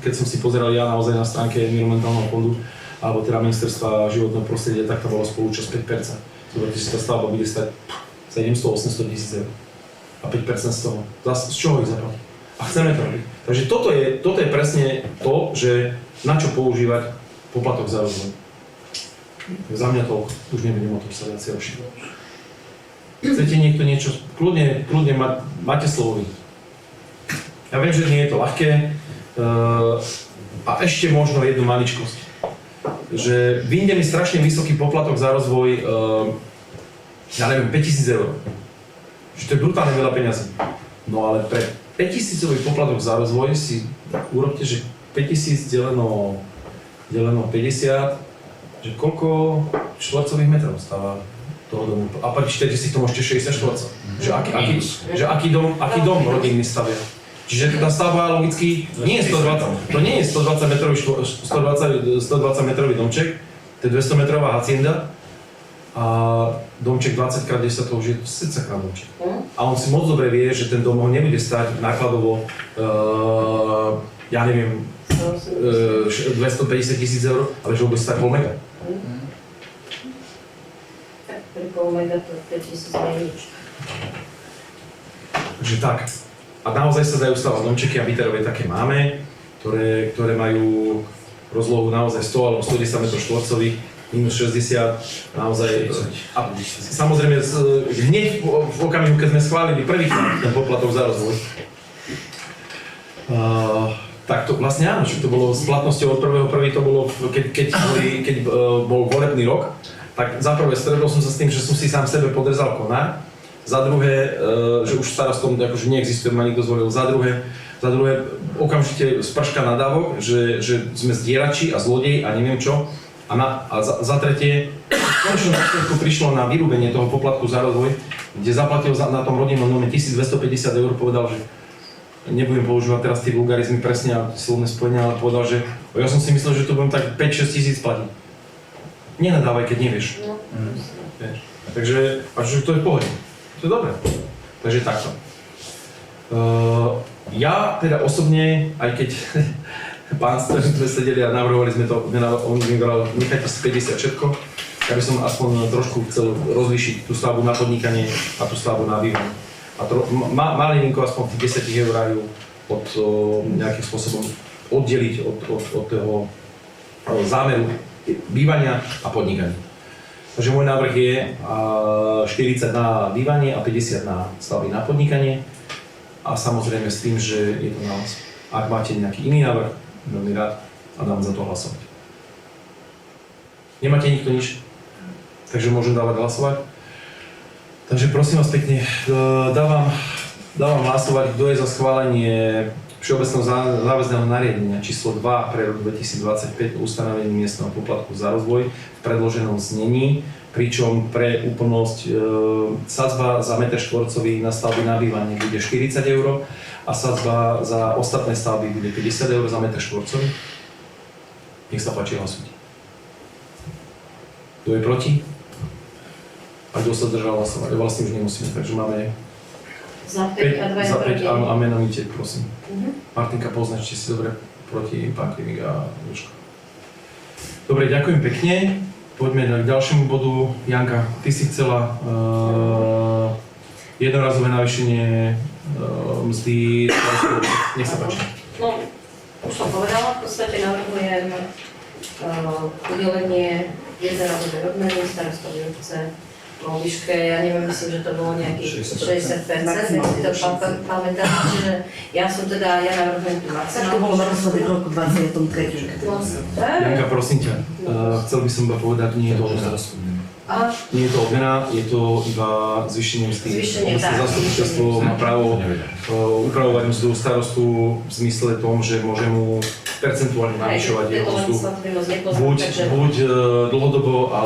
keď som si pozeral ja naozaj na stránke environmentálneho fondu, alebo teda ministerstva životného prostredia, tak to bola spolúčasť 5%. Zoberte si, tá stavba bude stať 700-800 000 eur. A 5% z toho. Z čoho ich zaplatí? A chceme to robiť. Takže toto je presne to, že na čo používať poplatok za rozvoj. Za mňa to už nebudem o tom sa viacej rozšírovať. Chcete niekto niečo, kľudne máte slovo vy. Ja viem, že nie je to ľahké a ešte možno jednu maličkosť. Že vyjde mi strašne vysoký poplatok za rozvoj, ja neviem, 5 000 eur. Že to je brutálne veľa peňazí. No ale pre 5 000 poplatok za rozvoj si urobte, že 5 000 deleno 50, že koľko štvorcových metrov stáva toho domu. A prečítajte si to, môžete 60 štvorcov. Že aký dom rodinný stavia. Čiže tá stavba logicky nie je 120, to nie je 120 metrový domček, to je 200 metrová hacienda a domček 20x10 to už je 30 krát domček. A on si moc dobre vie, že ten dom ho nebude stáť nákladovo, ja neviem, 250 000 eur, ale že ho bude stáť pol mega. Tak pri pol mega to 5 000 nie je nič. Takže tak. A naozaj sa dajú stavať domčeky a výterové také máme, ktoré majú rozlohu naozaj 100 alebo 110 m2, minus 60, naozaj. A samozrejme, hneď v okamihu, keď sme schválili prvýkrát ten poplatok za rozvoj, tak to vlastne áno, že to bolo s platnosťou od 1.1. to bolo, keď bol volebný rok, tak za prvé stretol som sa s tým, že som si sám sebe podrezal konár. Za druhé, že už starostom akože neexistuje, ma nikto zvolil. Za druhé, okamžite sprška nadávok, že sme zdierači a zlodeji a neviem čo. A za tretie, v konečnom dôsledku prišlo na vyrúbenie toho poplatku za rozvoj, kde zaplatil na tom rodinnom dome 1250 eur, povedal, že nebudem používať teraz tie vulgarizmy presne a slovné spojenia, ale povedal, že ja som si myslel, že to budem tak 5-6 tisíc platiť. Nenadávaj, keď nevieš. Takže to je v pohode. To je dobré. Takže takto. Ja teda osobne, aj keď pán, s ktorým sme sedeli a navrhovali sme to, on mi bral, nechajte si 50 všetko, ja by som aspoň trošku chcel rozlíšiť tú stavbu na podnikanie a tú stavbu na bývanie. A malinko aspoň tých 10 eur od nejakým spôsobom oddeliť od toho zámeru bývania a podnikania. Takže môj návrh je 40 na bývanie a 50 na stavby na podnikanie. A samozrejme s tým, že je to na vás. Ak máte nejaký iný návrh, veľmi rád a dám za to hlasovať. Nemáte nikto nič? Takže môžem dávať hlasovať. Takže prosím vás pekne, dávam hlasovať, kto je za schválenie Všeobecného záväzného nariadenia číslo 2 pre rok 2025 o ustanovení miestneho poplatku za rozvoj v predloženom znení, pričom pre úplnosť sadzba za meter štvorcový na stavby na bývanie bude 40 € a sadzba za ostatné stavby bude 50 € za meter štvorcový. Nech sa páči, hlasujte. Kto je proti? A kto sa zdržal hlasovať? Vlastne už nemusíme, takže máme Za 5 a 2 za 5 proti. a menovite, prosím. Mhm. Martinka, poznačte si dobre proti pán Krimik a Jožko. Dobre, ďakujem pekne. Poďme k ďalšiemu bodu. Janka, ty si chcela jednorazové navýšenie mzdy. Nech sa páči. No, už som povedala, v podstate navrhujem udelenie jednorazovej odmeny starostovi obce vo výške, ja neviem, myslím, že to bolo nejakých 60%, nech si to pamätám, čiže ja navrhujem tú Tak to bolo naposledy v roku 23. Janka, prosím ťa, chcel by som iba povedať, nie je to odmena. Aha, Nie je to odmena, je to iba zvýšenie mzdy. Zvýšenie, Obecné tak. zastupiteľstvo má právo upravovať mzdu starostu v zmysle tom, že môže mu percentuálne navyšovať jeho mzdu. Buď dlhodobo,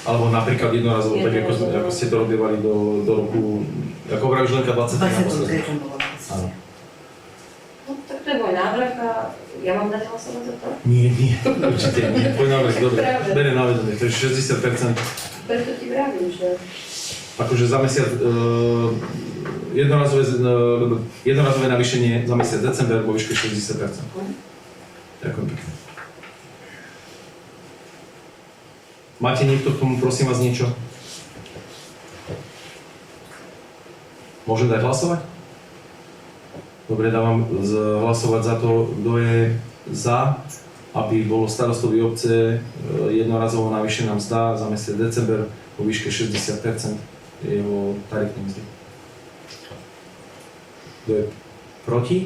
alebo napríklad jednorazovo, tak ako ste to robievali do roku, ako hovoríš, Lenka 23 naposledy. 23. bolo. Áno. no, tak to je môj návrh a ja mám dať hlasovať za to? Nie, určite nie. Tvoj návrh, dobre, Pravda. bere na vedomie, to je 60%. Preto ti vravím, že Akože za mesiac, jednorazové navýšenie za mesiac december vo výške 60%. Ďakujem pekne. Máte niekto k tomu, prosím vás, niečo? Môžem dať hlasovať? Dobre, dávam hlasovať za to, kto je za, aby bolo starostovi obce jednorazovo navýšená mzda za mesiac december vo výške 60% jeho tarifnej mzdy. Kto je proti?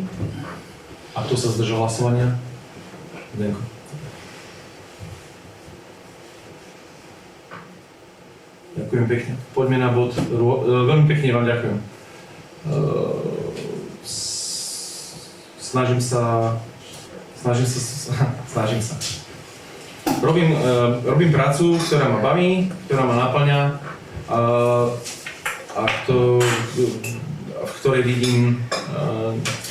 A kto sa zdržal hlasovania? Zdenko. Ďakujem pekne. Poďme na bod. Veľmi pekne vám ďakujem. Snažím sa. Robím prácu, ktorá ma baví, ktorá ma naplňa a v ktorej vidím,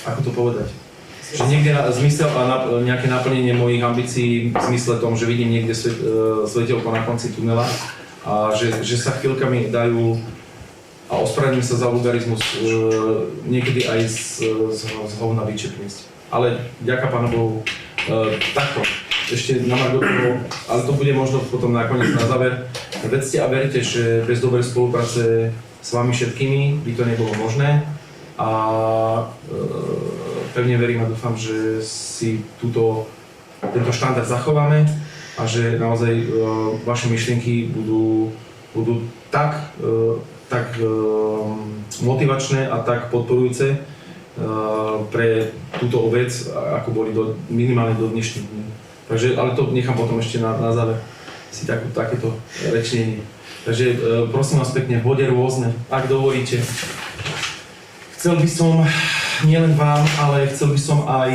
ako to povedať, že niekde zmysel a nejaké naplnenie mojich ambícií v zmysle tom, že vidím niekde svetelko na konci tunela a že sa chvíľkami dajú, a ospravedlňujem sa za vulgarizmus, niekedy aj z hovna vyčerpniť. Ale ďaká Pánu Bohu, takto, ešte na margo toho, ale to bude možno potom nakoniec na záver. Vedzte a verte, že bez dobrej spolupráce s vami všetkými by to nebolo možné a pevne verím a dúfam, že si tento štandard zachováme a že naozaj vaše myšlienky budú tak motivačné a tak podporujúce pre túto obec, ako boli minimálne do dnešných dní. Takže, ale to nechám potom ešte na záver si takéto rečnenie. Takže prosím vás pekne, v bode rôzne, ak dovolíte. Chcel by som nielen vám, ale chcel by som aj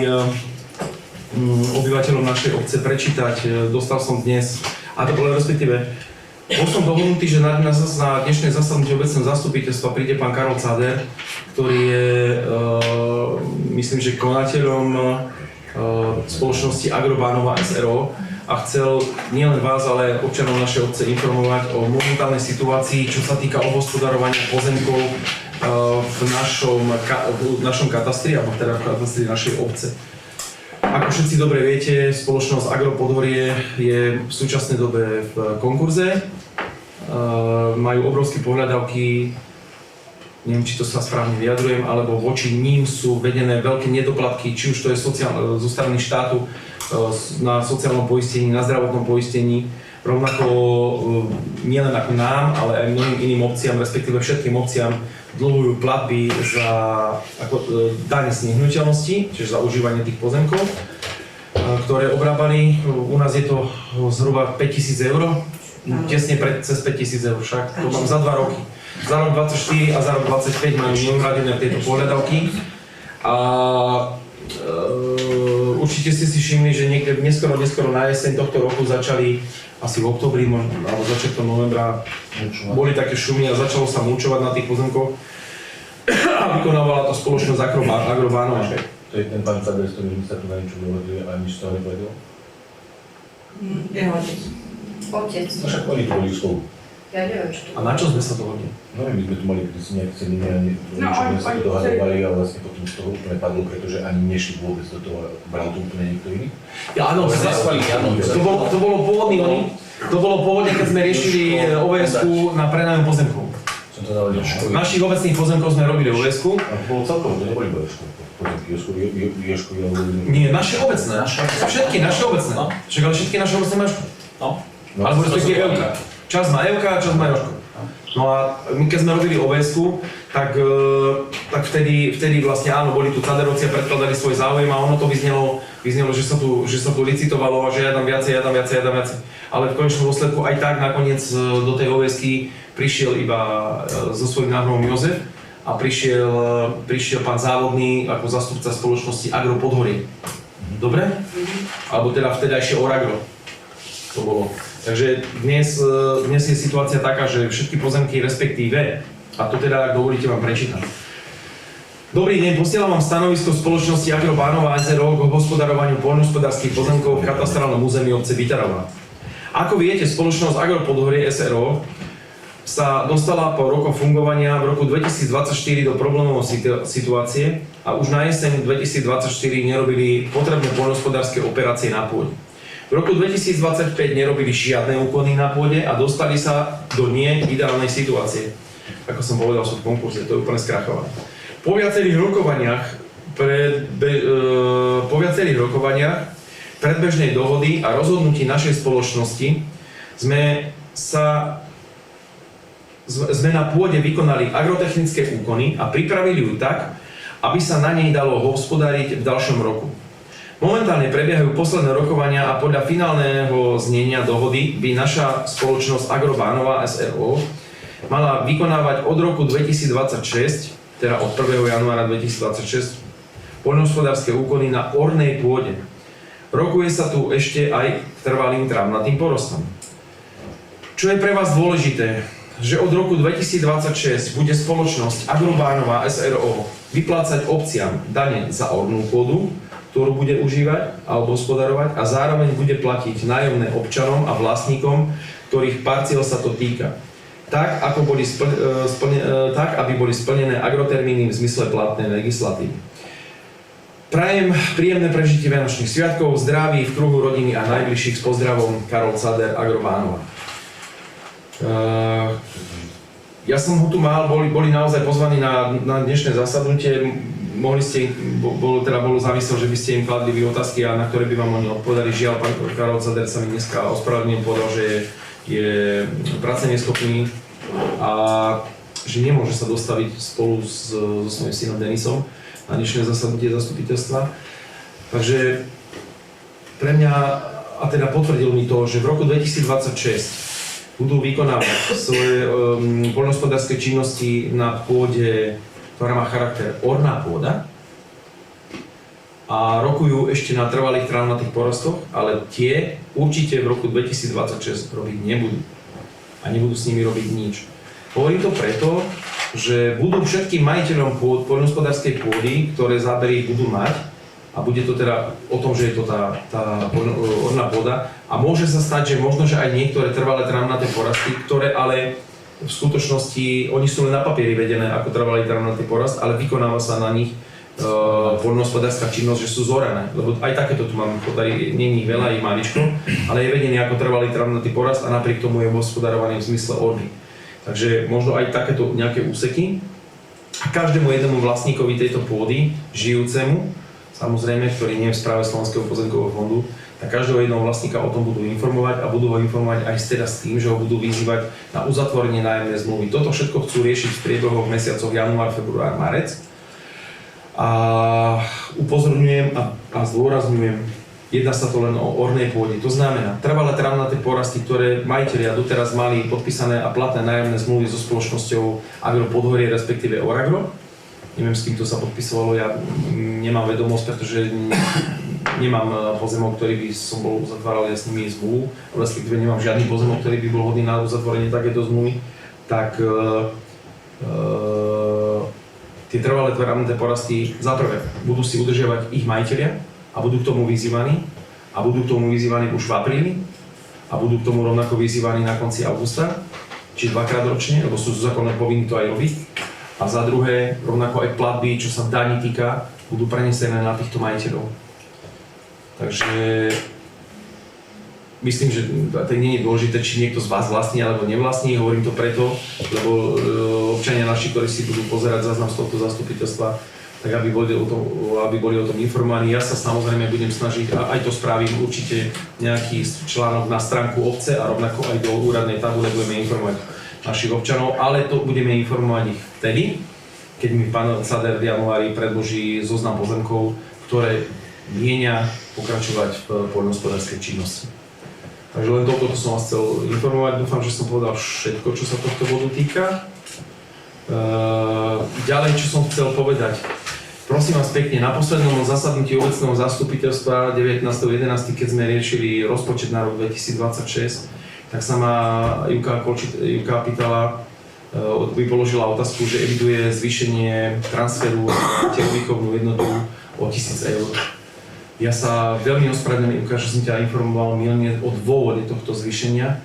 obyvateľom našej obce prečítať. Dostal som dnes, a to bolo respektíve, bol som dohodnutý, že na dnešné zasadnutie obecného zastupiteľstva príde pán Karol Cáder, ktorý je, myslím, že konateľom spoločnosti Agrobánova SRO a chcel nielen vás, ale občanov našej obce informovať o momentálnej situácii, čo sa týka obhospodarovania pozemkov v našom katastri, alebo teda v katastri našej obce. Ako všetci dobre viete, spoločnosť Agropodhorie je v súčasnej dobe v konkurze. Majú obrovské pohľadavky, neviem, či to sa správne vyjadrujem, alebo voči ním sú vedené veľké nedoplatky, či už to je zo strany štátu na sociálnom poistení, na zdravotnom poistení, rovnako nielen ako nám, ale aj mnohým iným obciam, respektíve všetkým obciam dlhujú platby za dane z nehnuteľnosti, čiže za užívanie tých pozemkov, ktoré obrábali. U nás je to zhruba 5 000 eur, tesne cez 5 000 eur však, to mám za 2 roky. Za rok 24 a za rok 25 majú neuhradené tieto pohľadavky. A určite ste si všimli, že niekde neskoro na jeseň tohto roku začali, asi v októbri alebo začiatkom novembra, boli také šumy a začalo sa mulčovať na tých pozemkoch a vykonávala to spoločnosť Agrobánova. To je ten pán Cader, s ktorým sa tu na niečo dohodli a nič z toho nepovedal? Jeho otec. Otec. No však oni to boli spolu. Ja neviem, čo to A na čo sme sa dohodli? No my sme tu mali si nejaké ceniny a niečo sme sa tu dohadovali a vlastne potom z toho úplne padlo, pretože ani nešli vôbec do toho, bral to úplne niekto iný. Ja, áno, to bolo pôvodne, keď sme riešili OVS-ku na prenájom pozemkov. Som to dal Jožkovi. Našich obecných pozemkov sme robili OVS-ku. A bolo celkovo, to neboli Jožkovi. Jožkovi alebo... Nie, naše obecné. Všetky naše obecné. Však ale všetky naše obecné máš. No. Alebo respektíve Evka. Čas má Evka a čas má Jožko. No a my keď sme robili OVS-ku, tak vtedy vlastne áno, boli tu Caderovci a predkladali svoj záujem a ono to vyznelo, že sa tu licitovalo a že ja dám viacej. Ale v konečnom dôsledku aj tak nakoniec do tej OVS-ky prišiel iba so svojím návrhom Jozef a prišiel pán Závodný ako zastupca spoločnosti Agro Podhorie. Dobre? Alebo teda vtedajšie Oragro. To bolo. Takže dnes je situácia taká, že všetky pozemky respektíve, a to teda, ak dovolíte, vám prečítam. Dobrý deň, posielam vám stanovisko spoločnosti Agro Bánova SRO k hospodarovaniu poľnohospodárskych pozemkov v katastrálnom území obce Bytarová. Ako viete, spoločnosť Agro Podhorie SRO sa dostala po rokoch fungovania v roku 2024 do problémovej situácie a už na jeseň 2024 nerobili potrebné poľnohospodárske operácie na pôde. V roku 2025 nerobili žiadne úkony na pôde a dostali sa do nie ideálnej situácie. Ako som povedal, sú v konkurze, to je úplne skrachované. Po viacerých rokovaniach predbežnej dohody a rozhodnutí našej spoločnosti sme na pôde vykonali agrotechnické úkony a pripravili ju tak, aby sa na nej dalo hospodáriť v ďalšom roku. Momentálne prebiehajú posledné rokovania a podľa finálneho znenia dohody by naša spoločnosť Agro Bánova SRO mala vykonávať od roku 2026, teda od 1. januára 2026, poľnohospodárske úkony na ornej pôde. Rokuje sa tu ešte aj k trvalým trávnatým porostom. Čo je pre vás dôležité, že od roku 2026 bude spoločnosť Agro Bánova SRO vyplácať obciam dane za ornú pôdu, ktorú bude užívať alebo hospodarovať a zároveň bude platiť nájomné občanom a vlastníkom, ktorých parciel sa to týka. Tak, aby boli splnené agrotermíny v zmysle platnej legislatívy. Prajem príjemné prežitie Vianočných sviatkov, zdraví v kruhu rodiny a najbližších s pozdravom Karol Cader, Agro Bánova. Ja som ho tu mal, boli naozaj pozvaní na dnešné zasadnutie. Mohli ste, bolo závislo, že by ste im kladli vy otázky, a na ktoré by vám oni odpovedali. Žiaľ, pán Karol Cader sa mi dneska ospravedlnil, povedal, že je práce neschopný a že nemôže sa dostaviť spolu so svojím synom Denisom na dnešné zasadnutie zastupiteľstva. Takže pre mňa, a teda potvrdil mi to, že v roku 2026 budú vykonávať svoje poľnohospodárske činnosti na pôde, ktorá má charakter orná pôda, a rokujú ešte na trvalých trávnatých porostoch, ale tie určite v roku 2026 robiť nebudú. A nebudú s nimi robiť nič. Hovorím to preto, že budú všetkým majiteľom poľnohospodárskej pôdy, ktoré zábery budú mať, a bude to teda o tom, že je to tá orná pôda, a môže sa stať, že možno, že aj niektoré trvalé trávnaté porasty, ktoré ale v skutočnosti, oni sú len na papieri vedené ako trvalý trávnatý porast, ale vykonáva sa na nich poľnohospodárska činnosť, že sú zorané. Lebo aj takéto tu máme, tady nie je veľa, ich maličko, ale je vedený ako trvalý trávnatý porast a napriek tomu je hospodarovaný v zmysle orny. Takže možno aj takéto nejaké úseky. A každému jednému vlastníkovi tejto pôdy, žijúcemu, samozrejme, ktorý nie je v správe Slovenského pozemkového fondu, tak každého jedného vlastníka o tom budú informovať a budú ho informovať aj teda s tým, že ho budú vyzývať na uzatvorenie nájomnej zmluvy. Toto všetko chcú riešiť v priebehu mesiacoch január, február, marec. A upozorňujem a zdôrazňujem, jedná sa to len o ornej pôde. To znamená, trvalé travnaté porasty, ktoré majitelia doteraz mali podpísané a platné nájomné zmluvy so spoločnosťou Agro Podhorie, respektíve Oragro. Neviem, s kým to sa podpisovalo, ja nemám vedomosť, pretože nemám pozemok, ktorý by som bol uzatváral ja s nimi zmluvu, respektíve nemám žiadny pozemok, ktorý by bol hodný na uzatvorenie takéto zmluvy, tak tie trvalé travnaté porasty za prvé budú si udržiavať ich majitelia a budú k tomu vyzývaní a budú k tomu vyzývaní už v apríli a budú k tomu rovnako vyzývaní na konci augusta, čiže dvakrát ročne, lebo sú zákonne povinní to aj robiť. A za druhé, rovnako aj platby, čo sa daní týka, budú prenesené na týchto majiteľov. Takže myslím, že to nie je dôležité, či niekto z vás vlastní alebo nevlastní. Hovorím to preto, lebo občania naši, ktorí si budú pozerať záznam z tohto zastupiteľstva, tak aby boli o tom informovaní. Ja sa samozrejme budem snažiť, a aj to spravím určite nejaký článok na stránku obce a rovnako aj do úradnej tabule budeme informovať našich občanov, ale to budeme informovať ich vtedy, keď mi pán Cader v januári predloží zoznam pozemkov, ktoré mienia pokračovať v poľnohospodárskej činnosti. Takže len toto som vás chcel informovať, dúfam, že som povedal všetko, čo sa tohto bodu týka. Ďalej, čo som chcel povedať. Prosím vás pekne, na poslednom zasadnutí obecného zastupiteľstva 19.11., keď sme riešili rozpočet na rok 2026, tak sa ma Juka pýtala, položila otázku, že eviduje zvýšenie transferu na telovýchovnú jednotu o 1 000 eur. Ja sa veľmi ospravedlňujem, Juka, že som ťa informoval mylne o dôvode tohto zvýšenia.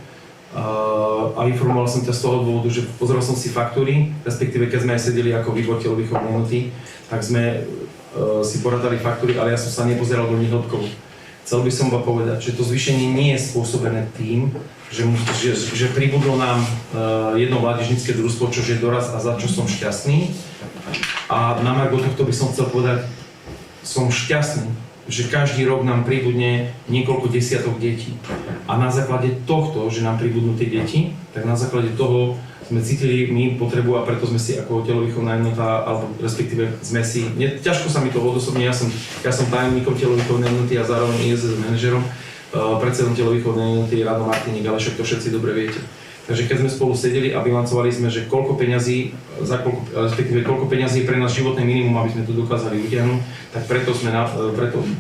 A informoval som ťa z toho dôvodu, že pozeral som si faktúry, respektíve keď sme aj sedeli ako výbor telovýchovnej jednoty, tak sme si poradali faktúry, ale ja som sa nepozeral do nich hĺbkovo. Chcel by som vám povedať, že to zvýšenie nie je spôsobené tým, že pribudlo nám jedno mládežnícke družstvo, čo je doraz a za čo som šťastný. A na margo tohto by som chcel povedať, som šťastný, že každý rok nám pribudne niekoľko desiatok detí. A na základe tohto, že nám pribudnú tie deti, tak na základe toho sme cítili my potrebu a preto sme si ako telovýchovná jednota, alebo respektíve sme si, ťažko sa mi to odosobne, ja som tajomníkom telovýchovnej jednoty a zároveň ISS manažerom, predsedom telovýchovnej jednoty Rado Martiník, ale však to všetci dobre viete. Takže keď sme spolu sedeli a bilancovali sme, že koľko peňazí je pre nás životné minimum, aby sme to dokázali vytiahnuť, tak preto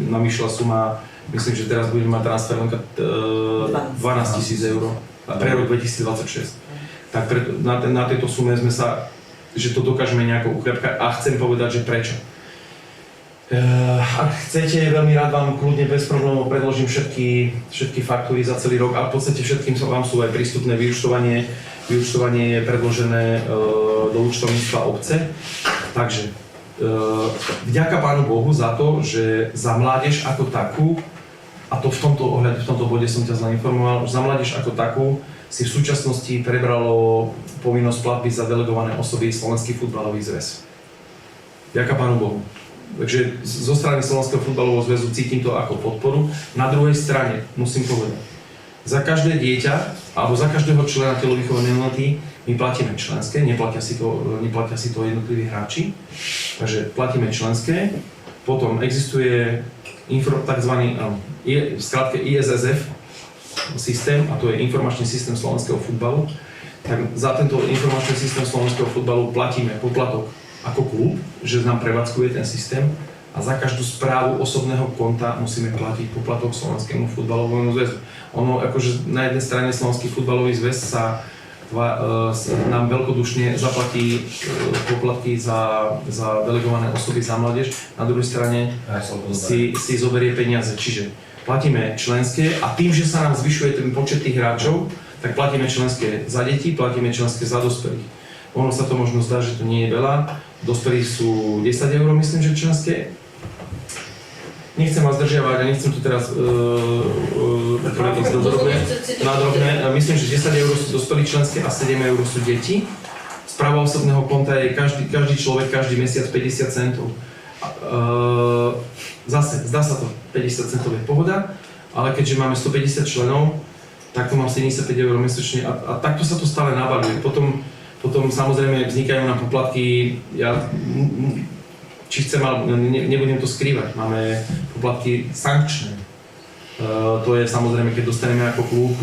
nám išla suma, myslím, že teraz budeme mať transfer 12 000 eur pre rok 2026. Tak na tejto sume sme sa, že to dokážeme nejako ukľapkať a chcem povedať, že prečo. Ak chcete, veľmi rád vám kľudne bez problémov predložím všetky faktúry za celý rok a v podstate všetkým vám sú aj prístupné vyúčtovanie je predložené do účtovníctva obce. Takže vďaka Pánu Bohu za to, že za mládež ako takú, a to v tomto bode som ťa zle informoval, za mládež ako takú si v súčasnosti prebralo povinnosť platby za delegované osoby Slovenský futbalový zväz. Vďaka Pánu Bohu. Takže zo strany Slovenského futbalového zväzu cítim to ako podporu. Na druhej strane musím povedať, za každé dieťa alebo za každého člena telovýchovnej jednoty my platíme členské, neplatia si to jednotliví hráči, takže platíme členské. Potom existuje tzv. Skrátke ISSF systém, a to je informačný systém slovenského futbalu. Tak za tento informačný systém slovenského futbalu platíme poplatok ako klub, že nám prevádzkuje ten systém a za každú správu osobného konta musíme platiť poplatok Slovenskému futbalovému zväzu. Ono akože na jednej strane Slovenský futbalový zväz nám veľkodušne zaplatí poplatky za delegované osoby za mládež, na druhej strane si zoberie peniaze. Čiže platíme členské a tým, že sa nám zvyšuje ten počet tých hráčov, tak platíme členské za deti, platíme členské za dospelých. Ono sa to možno zdá, že to nie je veľa. Dospelí sú 10 eur, myslím, že členské. Nechcem vás zdržiavať a nechcem tu teraz nadrobné. Myslím, že 10 eur sú dospelí členské a 7 eur sú deti. Správa osobného konta je každý človek, každý mesiac 50 centov. Zase, zdá sa to 50 centov je pohoda, ale keďže máme 150 členov, tak to mám 75 eur mesačne a takto sa to stále nabaľuje. Potom samozrejme vznikajú nám poplatky, či chcem, ale nebudem to skrývať, máme poplatky sankčné. To je samozrejme, keď dostaneme ako klub,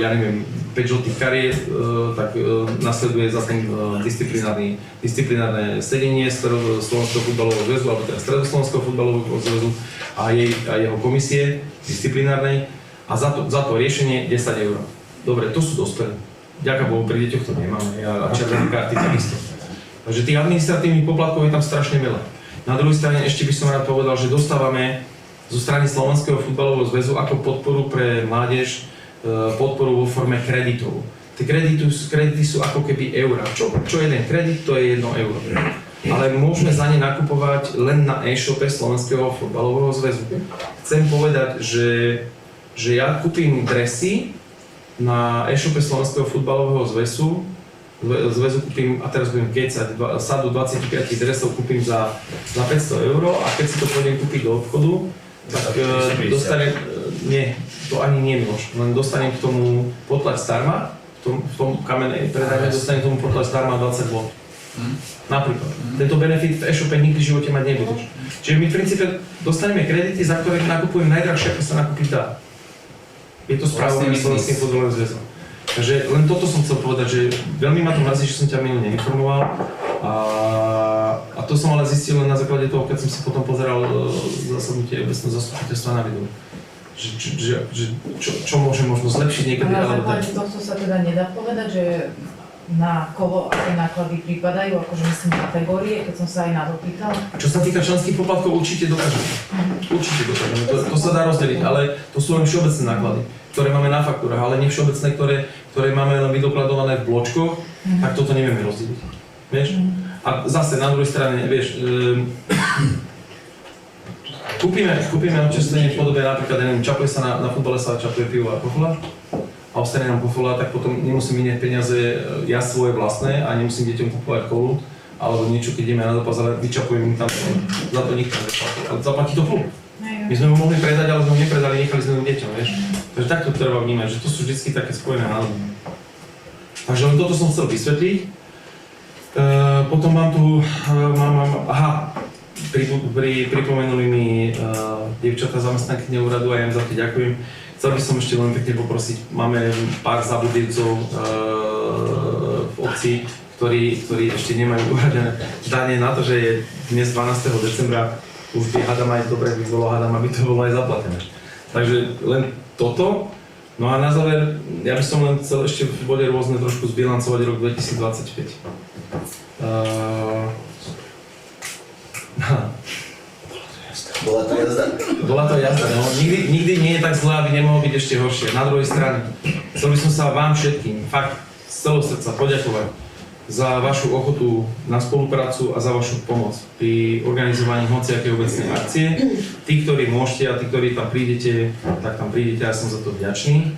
ja neviem, 5 žltých kariet, tak nasleduje za tým disciplinárne sedenie Slovenského futbalového zväzu, alebo teda Stredoslovenského futbalového zväzu a jeho komisie disciplinárnej a za to riešenie 10 eur. Dobre, to sú dospelí. Ďaká Bohu, pri deťoch to nemáme a červené karty takisto. Takže tých administratívnych poplatkov je tam strašne veľa. Na druhej strane ešte by som rád povedal, že dostávame zo strany Slovenského futbalového zväzu ako podporu pre mládež, podporu vo forme kreditov. Tie kredity sú ako keby eurá. Čo jeden kredit, to je 1 euro. Ale môžeme za ne nakupovať len na e-shope Slovenského futbalového zväzu. Chcem povedať, že ja kúpim dresy na e-shope Slovenského futbalového zväzu kúpim, a teraz budem kecať, sadu 25 dresov kúpim za 500 eur a keď si to pôjdem kúpiť do obchodu, tak dostanem, nie, to ani nie Miloš, len dostanem k tomu potlač zdarma, v tom kamenej predajne dostanem k tomu potlač zdarma 20 Wh. Napríklad. Tento benefit v e-shope nikdy v živote mať nebudeš. Čiže my v princípe dostaneme kredity, za ktoré nakupujem najdrahšie, ako sa nakúpiť dá. Je to správne Slovenským futbalovým zväzom. Takže len toto som chcel povedať, že veľmi ma to mrzí, že som ťa minulý neinformoval a to som ale zistil len na základe toho, keď som si potom pozeral zasadnutie obecného zastupiteľstva na videu. Čo môže možno zlepšiť niekedy, na alebo tak. základe tohto sa teda nedá povedať, že na koho aké náklady pripadajú, akože myslím kategórie, keď som sa aj na to pýtala. Čo sa týka členských poplatkov, určite dokážeme. Určite dokážeme, to sa dá rozdeliť, ale to sú len všeobecné náklady, ktoré máme na faktúrach, ale nie všeobecné, ktoré máme len vydokladované v bločkoch, tak toto nevieme rozdeliť. Vieš? A zase na druhej strane, vieš, kúpime občerstvenie v podobe napríklad, neviem, čapuje sa na futbale sa čapuje pivo a kofola a ostane nám kofola, tak potom nemusím míňať peniaze ja svoje vlastné a nemusím deťom kupovať kolu alebo niečo, keď ideme na zápas, ale vyčapujem im tam, za to nikto nezaplatil, ale zaplatí to klub. My sme ho mohli predať, ale sme ho nepredali, nechali sme ho deťom, vieš. Takže takto treba vnímať, že to sú vždy také spojené nádoby. Takže len toto som chcel vysvetliť. Potom mám tu, pripomenuli mi dievčatá zamestnankyne úradu a ja im za to ďakujem. Chcel by som ešte veľmi pekne poprosiť, máme pár zabudivcov v obci, ktorí ešte nemajú uhradené dane na to, že je dnes 12. decembra, už by hádam aj dobre by bolo hádam, aby to bolo aj zaplatené. Takže len toto. No a na záver, ja by som len chcel ešte v bode rôzne trošku zbilancovať rok 2025. Bola to jazda, no. Nikdy nie je tak zlé, aby nemohlo byť ešte horšie. Na druhej strane, chcel by som sa vám všetkým, fakt z celého srdca poďakovať za vašu ochotu na spoluprácu a za vašu pomoc pri organizovaní hociakej obecnej akcie. Tí, ktorí môžete a tí, ktorí tam prídete, tak tam prídete, ja som za to vďačný.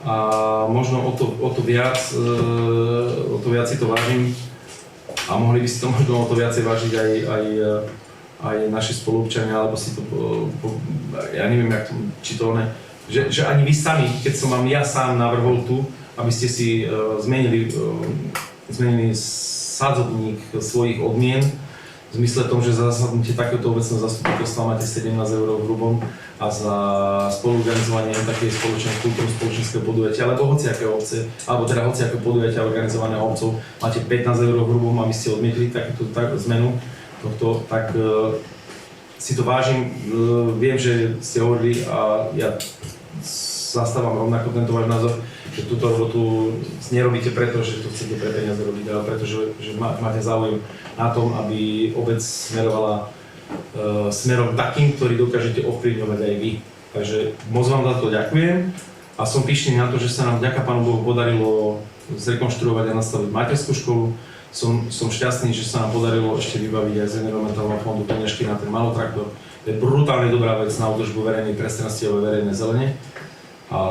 A možno o to viac si to vážim a mohli by si to možno o to viacej vážiť aj naši spoluobčania, alebo si to, ja neviem, či to ne, že ani vy sami, keď som vám ja sám navrhol tu, aby ste si zmenili sadzobník svojich odmien, v zmysle tom, že za zasadnutie takéhoto obecného zastupiteľstva máte 17 eur v hrubom a za spoluorganizovanie takej kultúrno-spoločenského podujatia, alebo hociakého obce, alebo teda hociakého podujatia organizovaného obcov, máte 15 eur v hrubom a vy ste odmietli takúto zmenu tohto, tak si to vážim, viem, že ste hovorili a ja zastávam rovnako tento váš názor, že túto robotu nerobíte preto, že to chcete pre peniaze robiť, ale preto, že máte záujem na tom, aby obec smerovala smerom takým, ktorý dokážete ovplyvňovať aj vy. Takže moc vám za to ďakujem a som pyšný na to, že sa nám vďaka Pánu Bohu podarilo zrekonštruovať a nastaviť materskú školu. Som šťastný, že sa nám podarilo ešte vybaviť aj z environmentálneho fondu peniažky na ten malotraktor. To je brutálne dobrá vec na údržbu verejnej prostranstiev a verejnej zelene. A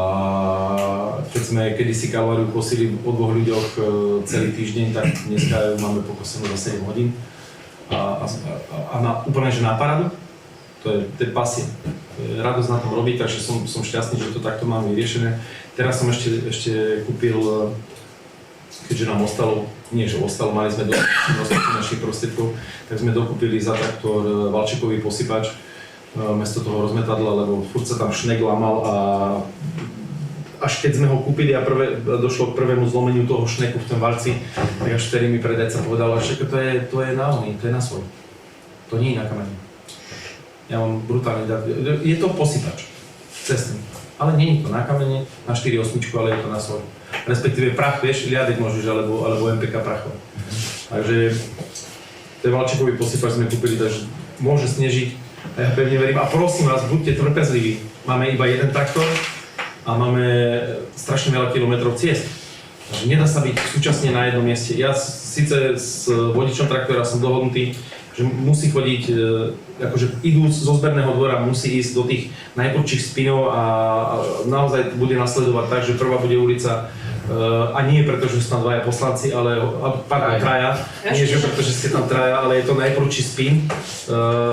keď sme kedysi kalváriu kosili po 2 ľuďoch celý týždeň, tak dneska máme pokosenú za 7 hodín. A úplne, že na paradu, to je pasie. radosť na tom robiť, takže som šťastný, že to takto máme vyriešené. Teraz som ešte kúpil, keďže nám ostalo, mali sme dosť našich prostriedkov, tak sme dokúpili za traktor valčekový posypač miesto toho rozmetadla, lebo furt sa tam šnek lamal a až keď sme ho kúpili a došlo k prvému zlomeniu toho šneku v tom valci, tak až vtedy mi predajca povedal, že to je na oný, to je na svoj. To nie je na kamene. Ja mám brutálne dať. Je to posypač cestný, ale nie je to na kamene, na 4.8, ale je to na svoj. Respektíve prach, vieš, liadek môžeš, alebo MPK prachov. Takže ten valčekový posypač sme kúpili, takže môže snežiť. A ja pevne verím a prosím vás, buďte trpezliví. Máme iba jeden traktor a máme strašne veľa kilometrov ciest. Takže nedá sa byť súčasne na jednom mieste. Ja síce s vodičom traktora som dohodnutý, že musí chodiť, akože idúc zo zberného dvora, musí ísť do tých najprvších spinov a naozaj bude nasledovať tak, že prvá bude ulica a nie preto, že sú tam dvaja poslanci, ale traja. Nie, že preto, že ste tam traja, ale je to najprvší spin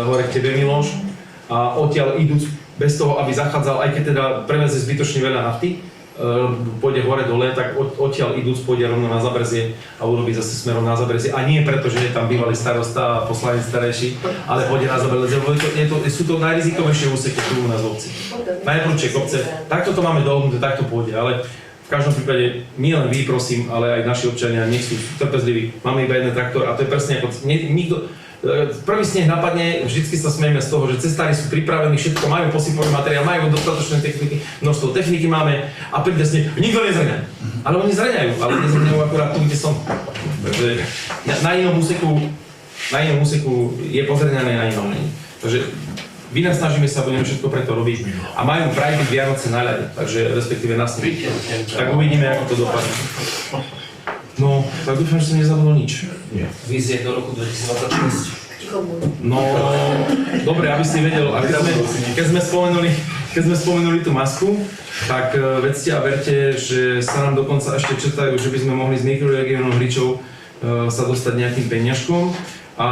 hore k tebe, Miloš. A odtiaľ idúc bez toho, aby zachádzal, aj keď teda preveze zbytočne veľa nafty, pôjde hore dole, tak odtiaľ idúc pôjde rovno na Zabrezie a urobí zase smerom na Zabrezie. A nie preto, že je tam bývalý starosta a poslanec starejší, ale pôjde na Zabrezie, lebo sú to najrizikovejšie úseky tu u nás v obci. Najprvšie kopce, takto to máme dohodnuté, takto pôjde, ale v každom prípade nie len vy, prosím, ale aj naši občania, nech sú trpezliví. Máme iba jeden traktor a to je presne ako nikto. Prvý sneh napadne, vždycky sa smejeme z toho, že cestári sú pripravení, všetko majú posypový materiál, majú dostatočné techniky, množstvo techniky máme a príde sneh, nikto nezreňa. Ale oni zreňajú, ale nezreňajú akurát tu, kde som. Takže na inom úseku je pozreňané, na inom nie. Takže vynasnažíme sa, budeme všetko preto robiť a majú vraj byť Vianoce na ľade, takže respektíve na snehu. Tak uvidíme, ako to dopadne. No, tak dúfam, že som nezabudol nič. Nie. Vízie do roku 2026. No, dobre, aby si vedel, keď sme spomenuli tú masku, tak vedzte a verte, že sa nám dokonca ešte črtajú, že by sme mohli z mikroregiónov Hričov sa dostať nejakým peniažkom. A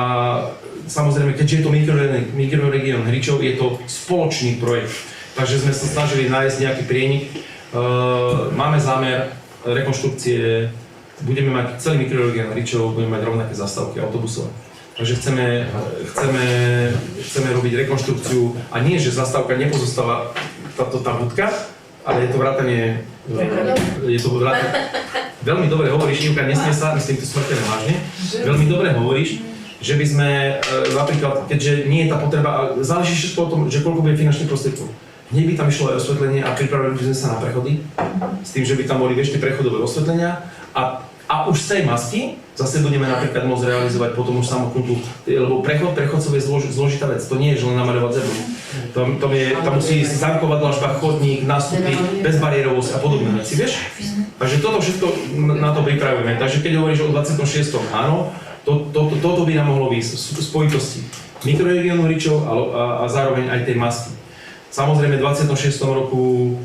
samozrejme, keďže je to mikroregión Hričov, je to spoločný projekt. Takže sme sa snažili nájsť nejaký prienik. Máme zámer rekonštrukcie, budeme mať celý mikroregión Hričov, budeme mať rovnaké zastávky autobusové. Takže chceme robiť rekonštrukciu a nie, že zastávka nepozostáva tá budka, ale je to vrátanie. Veľmi dobre hovoríš, Ivka, nesmie sa, myslím to smrteľne vážne. Veľmi dobre hovoríš, že by sme napríklad, keďže nie je tá potreba, záleží všetko o tom, že koľko bude finančných prostriedkov. Hneď by tam išlo aj osvetlenie a pripravili by sme sa na prechody, s tým, že by tam boli vieš prechodové osvetlenia a už z tej masky zase budeme napríklad môcť realizovať potom už samotnú tú, lebo prechodcov je zložitá vec, to nie je, že len namaľovať zebru. Tam musí ísť zámková dlažba, chodník, nástupy, bezbariérovosť a podobné veci, vieš? Takže toto všetko na to pripravujeme, takže keď hovoríš o 26. áno, toto by nám mohlo výjsť v spojitosti mikroregiónu Hričov a zároveň aj tej masky. Samozrejme v 26. roku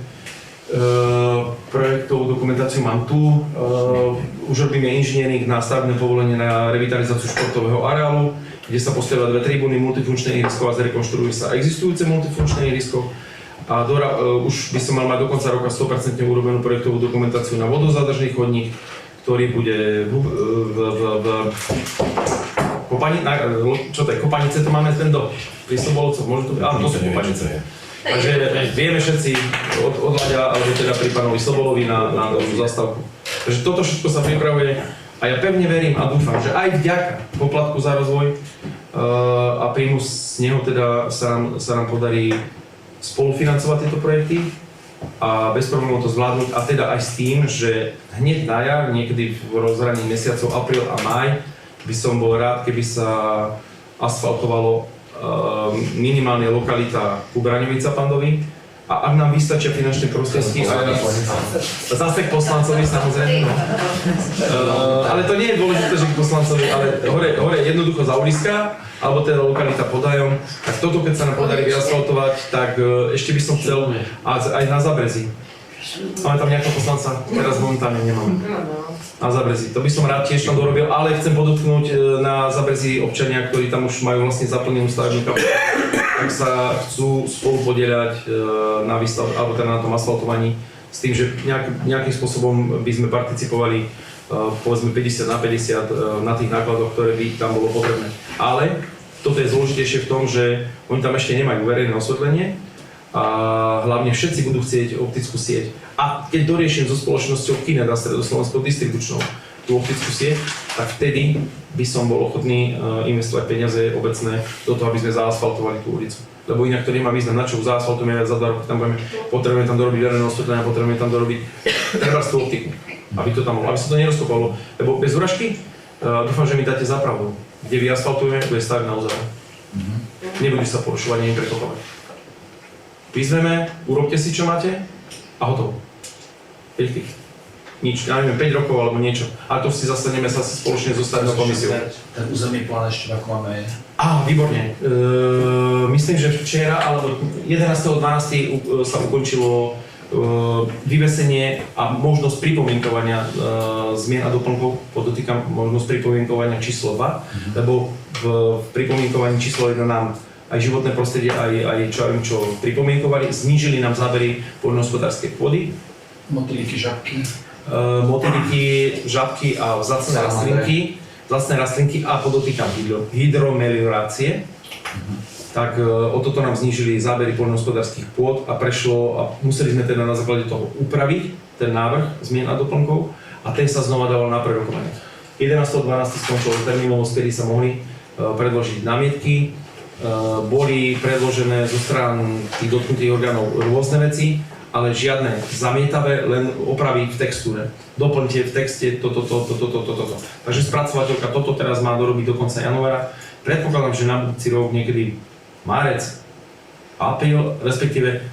projektovú dokumentáciu mám tu, už robíme inžiniering na stavebné povolenie na revitalizáciu športového areálu, kde sa postavia dve tribúny, multifunkčné ihrisko a zrekonštruuje sa existujúce multifunkčné ihrisko. A už by som mal mať do konca roka 100% urobenú projektovú dokumentáciu na vodozádržný chodník, ktorý bude Kopanice, to máme ten do pri Sobolovcoch, môže to byť? Áno, to sú Kopanice. Takže vieme všetci od Laďa, alebo teda pri pánovi Sobolovi na zastávku. Takže toto všetko sa pripravuje a ja pevne verím a dúfam, že aj vďaka poplatku za rozvoj a príjmu z neho teda sa nám podarí spolufinancovať tieto projekty a bez problémov to zvládnuť a teda aj s tým, že hneď na jar, niekedy v rozhraní mesiacov apríl a máj by som bol rád, keby sa asfaltovalo minimálne lokalita Kubraňovica Pandovi a ak nám vystačia finančné prostriedky zase k poslancovi samozrejme, ale to nie je dôležité, že k poslancovi, ale hore jednoducho za Uliska alebo teda lokalita Podajom, tak toto keď sa nám podarí vyasfaltovať, tak ešte by som chcel aj na Zabrezi. Máme tam nejakého poslanca? Teraz momentálne nemáme. Na Zabrezi. To by som rád tiež tam dorobil, ale chcem podotknúť na Zabrezi občania, ktorí tam už majú vlastne zaplnenú stavebnú kapacitu. tak sa chcú spolu podieľať na výstav, alebo teda na tom asfaltovaní s tým, že nejakým spôsobom by sme participovali povedzme 50 na 50 na tých nákladoch, ktoré by tam bolo potrebné. Ale toto je zložitejšie v tom, že oni tam ešte nemajú verejné osvetlenie a hlavne všetci budú chcieť optickú sieť. A keď doriešim so spoločnosťou Kinet a Stredoslovenskou distribučnou tú optickú sieť, tak vtedy by som bol ochotný investovať peniaze obecné do toho, aby sme zaasfaltovali tú ulicu. Lebo inak to nemá význam, na čo zaasfaltujeme za 2 roky, potrebujeme tam dorobiť verejné osvetlenie, potrebujeme tam dorobiť trebárskú optiku. Aby to tam bolo, aby sa to nerozkopalo. Lebo bez uražky, dúfam, že mi dáte za pravdu. Kde vyasfaltujeme, bude stavať na území. Nebude sa porušovať, nie prekopávať. Vyzveme, urobte si, čo máte a hotovo. Nič, ja neviem, 5 rokov alebo niečo. A to si zastaneme sa spoločne so stavebnou komisiou. Ten územný plán ešte ako máme. Výborne. Myslím, že včera alebo 11.12. sa ukončilo vyvesenie a možnosť pripomienkovania zmien a doplnkov, podotýkam možnosť pripomienkovania číslo 2, lebo v pripomienkovaní číslo 1 nám aj životné prostredie, aj čo pripomienkovali, znížili nám zábery poľnohospodárskej pôdy. Motýliky, žabky. Žabky a vzácne rastlinky a podotýkam hydromeliorácie. Tak o toto nám znížili zábery poľnohospodárskych pôd a prešlo a museli sme teda na základe toho upraviť ten návrh zmien a doplnkov a ten sa znova dával na prerokovanie. 11.12. skončil termínovosť, kedy sa mohli predložiť námietky. Boli predložené zo strán tých dotknutých orgánov rôzne veci, ale žiadne zamietavé, len opravy v textúre. Doplňte v texte toto. Takže spracovateľka toto teraz má dorobiť do konca januára. Predpokladám, že na budúci rok niekedy marec, apríl, respektíve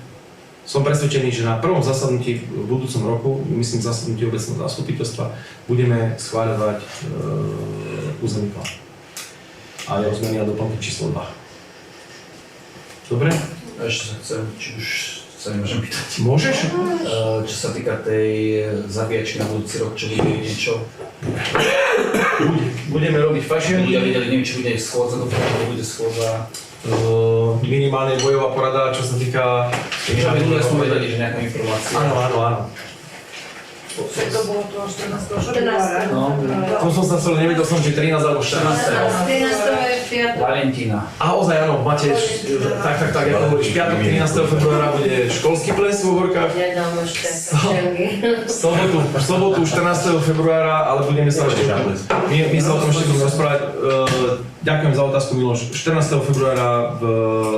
som presvedčený, že na prvom zasadnutí v budúcom roku, myslím zasadnutí obecného zastupiteľstva, budeme schváľovať územný plán. A jeho zmeny a doplnky číslo 2. Dobre? Ešte sa chcem, či už sa nemôžem pýtať. Môžeš? Čo sa týka tej zabíjačky na budúci rok, čo bude niečo? Budeme robiť fašienky. Ja videli, neviem, či bude schôdza, dopredu bude schôdza. Minimálne bojová porada, čo sa týka... Minulé sme vedeli, že nejaká informácia. Áno. To bolo to 14. 14. No. To som sa chcel, nevedel som, že 13 alebo 14. 13. je piatok. Valentína. A ozaj áno, máte, tak, ako hovoríš, piatok 13. februára bude školský ples vo Horkách. Nedám ešte fašienky. V sobotu 14. februára, ale budeme sa ešte... My sa o tom ešte budeme rozprávať. Ďakujem za otázku, Miloš. 14. februára v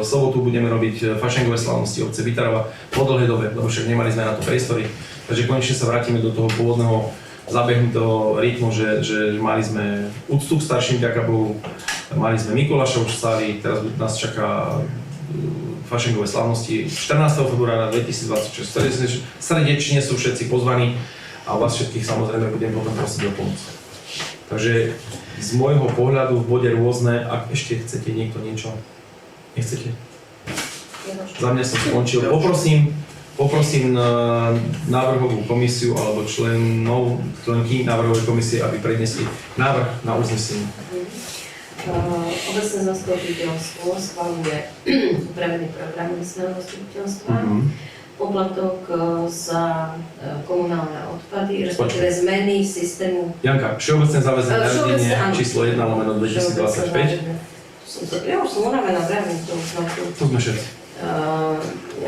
sobotu budeme robiť fašengové slávnosti obce Vitarova po dlhej dobe, lebo však nemali sme na to priestory. Takže konečne sa vrátime do toho pôvodného zabehnutého rytmu, že mali sme úctu k starším, ďaká Bohu, mali sme Mikulášov stáli, teraz nás čaká fašengové slávnosti 14. februára 2026. Srdečne sú všetci pozvaní a vás všetkých samozrejme budem potom prosiť o pomoc. Takže z môjho pohľadu v bode rôzne, ak ešte chcete niekto niečo, nechcete? Za mňa som skončil. Poprosím návrhovú komisiu alebo členky návrhovej komisie, aby prednesli návrh na uznesenie. Obecné zastupiteľstvo schvaľuje upravený program obecného zastupiteľstva, poplatok za komunálne odpady, respektíve zmeny systému. Janka, všeobecné záväzné nariadenie číslo 1/2025. Ja už som unavená, vravím, to už mám tu. To sme všetci.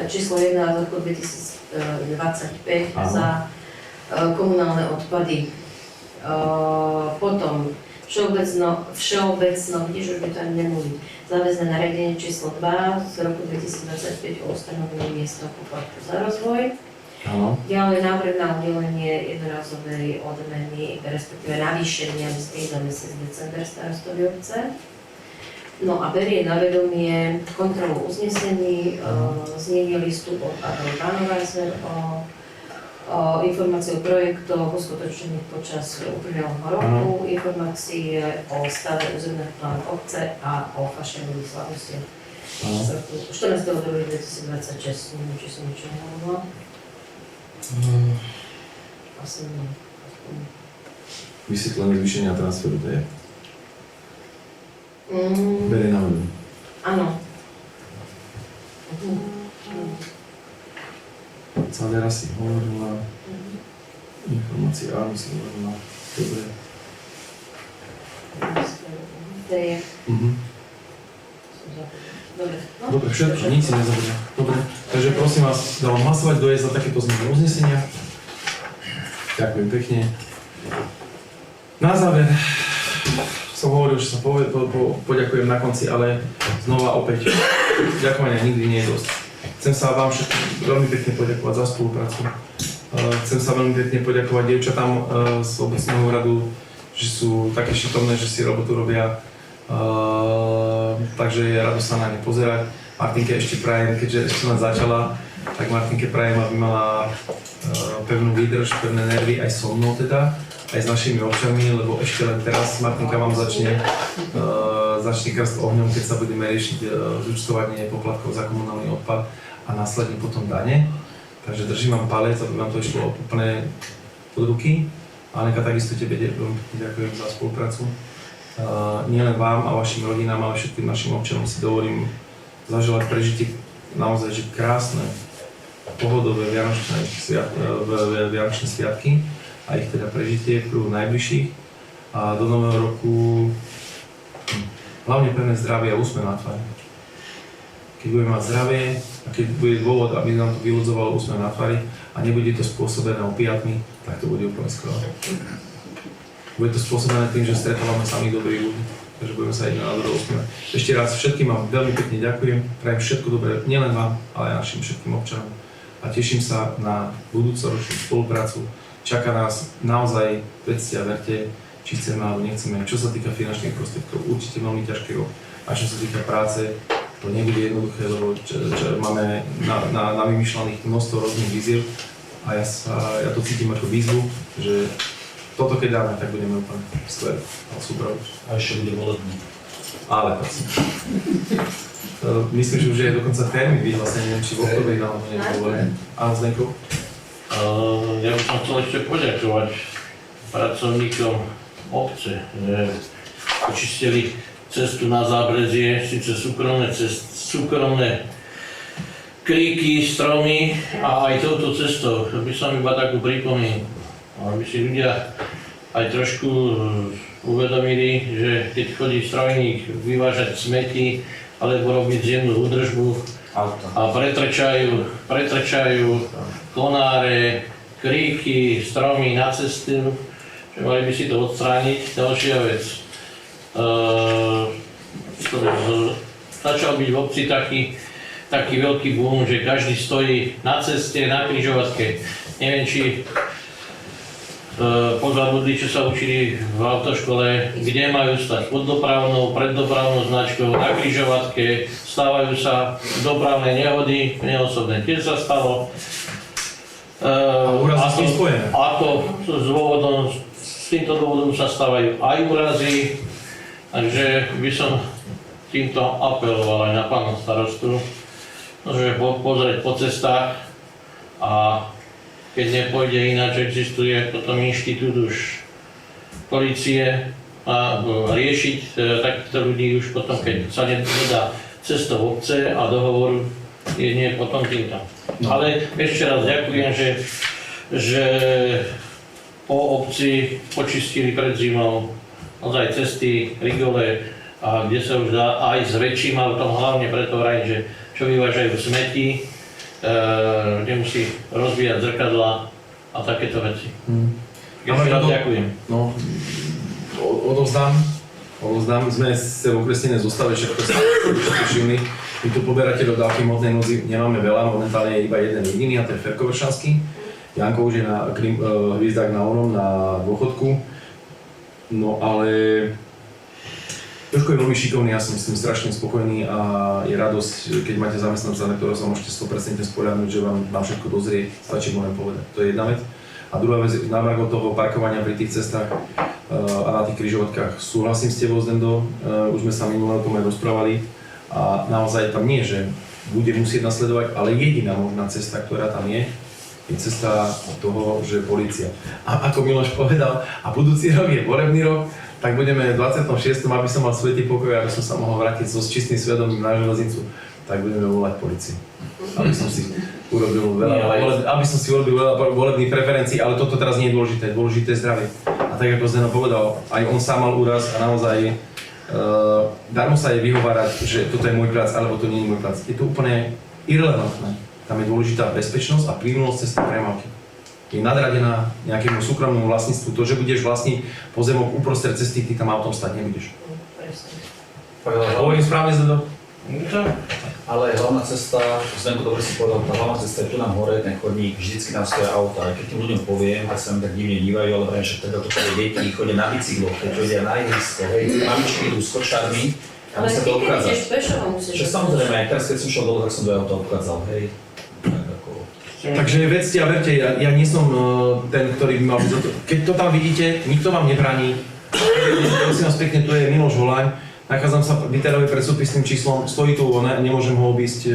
Číslo 1 z roku 2025 za komunálne odpady. Potom všeobecno, vidíš, už by to ani nemôžu. Záväzné nariadenie číslo 2 z roku 2025 o ustanovení miesta poplatku za rozvoj. Ďalej návrh na udelenie jednorazovej odmeny, respektíve navýšenia mzdy za mesiac december starostovi obce. No a berie na vedomie kontrolu uznesení, znenie listu od Adel Banovajzer o informácii o projektoch uskutočnených počas uplynulého roku, informácie o stave územného plánu obce a o fašenových slavostiach. 14.2.2026, neviem, či som niečo nehovorila. Asi nie. Vysvetlenie zvýšenia transferu, to je? Berie na vedomie. Áno. Vera si hovorila, informácie, áno, si hovorila, dobre. Dobre. No, Dobre, všetko, nič si nezabudne. Dobre, takže prosím vás, dávam hlasovať, kto je za takéto zmeny uznesenia. Ďakujem pekne. Na záver som hovoril, že sa poďakujem na konci, ale znova opäť, ďakovania nikdy nie je dosť. Chcem sa vám všetkým veľmi pekne poďakovať za spoluprácu. Chcem sa veľmi pekne poďakovať dievčatám z obecného úradu, že sú také šikovné, že si robotu robia. Takže je rado sa na ne pozerať. Martinke ešte prajem, keďže ešte len začala, tak Martinke prajem, aby mala pevnú výdrž, pevné nervy aj so mnou teda, aj s našimi občanmi, lebo ešte len teraz Martinka vám začne krst ohňom, keď sa budeme riešiť zúčtovanie poplatkov za komunálny odpad a následne potom dane. Takže držím vám palec, aby vám to išlo úplne pod ruky. Aneka, takisto tebe ďakujem za spoluprácu. Nielen vám a vašim rodinám, ale všetkým našim občanom si dovolím zaželať prežitie naozaj že krásne, pohodové vianočné sviatky a ich teda prežitie v kruhu najbližších. A do nového roku hlavne pevné zdravie a úsmev na tvári. Keď budeme mať zdravie a keď bude dôvod, aby nám to vylodzovalo úsmev na tvári a nebude to spôsobené opiatmi, tak to bude úplne skvelé. Bude to spôsobené tým, že stretávame samých dobrých ľudí, takže budeme sa jedna na druhého usmievať. Ešte raz všetkým vám veľmi pekne ďakujem, prajem všetko dobré, nielen vám, ale aj našim všetkým občanom. A teším sa na budúcoročnú spoluprácu. Čaká nás naozaj, vedzte a verte, či chceme alebo nechceme. Čo sa týka finančných prostriedkov, určite veľmi ťažký rok. A čo sa týka práce, to nebude jednoduché, lebo máme na vymýšľaných množstvo rôznych výziev. A ja to cítim ako výzvu, že toto keď dáme, tak budeme úplne skvelé a super. A ešte bude volebný. Ale prosím. Myslím, že už je dokonca termín vyhlásený, neviem, či v oktobri alebo nebolo volené. Áno, Zdenko? Ja by som chcel ešte poďakovať pracovníkom obce, že očistili cestu na Zábrezie, síce súkromné kríky, stromy a aj touto cestou by som iba takú pripomienku, aby si ľudia aj trošku uvedomili, že keď chodí strojník vyvážať smeti alebo robiť zjemnú údržbu a pretrčajú konáre, kríky, stromy na cestu, že mali by si to odstrániť. Ďalšia vec, začal byť v obci taký veľký boom, že každý stojí na ceste, na križovatke. Neviem, či pozabudli, čo sa učili v autoškole, kde majú stať pod dopravnou, pred dopravnou značkou, na križovatke, stávajú sa dopravné nehody, neosobné tiež sa stalo. Úrazy sú spojené. S týmto dôvodom sa stávajú aj úrazy, takže by som týmto apeloval aj na pána starostu, že pozrieť po cestách a keď nepôjde ináč, existuje potom inštitút už polície a riešiť takýchto ľudí už potom, keď sa nedá cestou obce a dohovoru, jedine potom týmto. No. Ale ešte raz ďakujem, že po obci počistili pred zimou ozaj cesty, rigole, a kde sa už dá aj s väčším autom, hlavne preto vrajím, že čo vyvážajú smeti, nemusí rozbíjať zrkadla a takéto veci. Ešte raz ďakujem. No, odovzdám, sme v okresnenej zostave, však to sa všimli. My tu poberateľov dávky hmotnej núdzi nemáme veľa, momentálne je iba jeden jediný a to je Ferko Vršanský. Janko už je na hviezdák na dôchodku, no ale trošku je veľmi šikovný, ja som s tým strašne spokojný a je radosť, keď máte zamestnanca, na ktorého sa môžete 100% spoľahnúť, že vám na všetko dozrie, stačí mu len povedať. To je jedna vec. A druhá vec, na margo toho parkovania pri tých cestách a na tých križovatkách súhlasím s tebou, Zdendo, už sme sa minulé o tom aj rozprávali a naozaj tam nie, že bude musieť nasledovať, ale jediná možná cesta, ktorá tam je cesta toho, že polícia. A ako Miloš povedal, a budúci rok je volebný rok, tak budeme v 26. aby som mal svätý pokoj, aby som sa mohol vrátiť so čistým svedomím na železnicu, tak budeme volať políciu. Aby som si urobil veľa, Nie, ale- aby som si urobil veľa volebných preferencií, ale toto teraz nie je dôležité je zdravie. A tak ako Zdeno povedal, aj on sám mal úraz a naozaj darmo sa je vyhovárať, že toto je môj plac, alebo to nie je môj plac. Je to úplne irrelevantné. Tam je dôležitá bezpečnosť a plynulosť cestnej premávky. Je nadradená nejakému súkromnému vlastníctvu. To, že budeš vlastniť pozemok uprostred cesty, ty tam autom stať nebudeš. Presne. Hovorím správne, Zdeno? Ale hlavná cesta, Zdenko dobre si povedal, tá hlavná cesta je tu nám hore, ten chodník, vždycky nám stoja auta. Aj keď tým ľuďom poviem, tak sa mi tak divne dívajú, ale vrajím, že teda to deti chodia na bicykloch, keď chodia na ihrisko, hej, mamičky idú s kočármi a Ale musia to ty keď obchádzať. ideš pešo, musíš... Čo samozrejme, aj teraz keď som šiel dole, tak som do auta obchádzal, hej. Tak ako... Takže vedzte a verte, ja nie som ten, ktorý by mal byť za to. Keď to tam vidíte, nikto vám nebráni. Prosím vás pekne, tu je Miloš Holaň. Nachádzam sa v Literovej pred súpisným číslom, stojí tu, nemôžem ho obísť,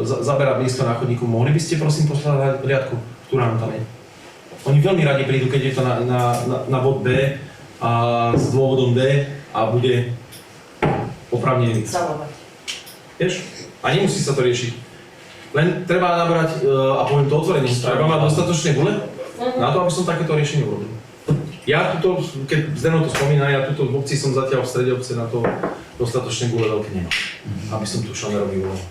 zaberať miesto na chodníku. Mohli by ste prosím poslať riadku, ktorá tam je? Oni veľmi radi prídu, keď je to na bod B a s dôvodom D a bude oprávnený. Zalovať. Vieš? A nemusí sa to riešiť. Len treba nabrať, a poviem to otvorene, treba mať dostatočné gule na to, aby som takéto riešenie urobil. Ja tuto, keď Zdeno to spomína, ja tuto v obci som zatiaľ v strede obce na to dostatočné gule veľké nemám, aby som tu šonerovi urobil.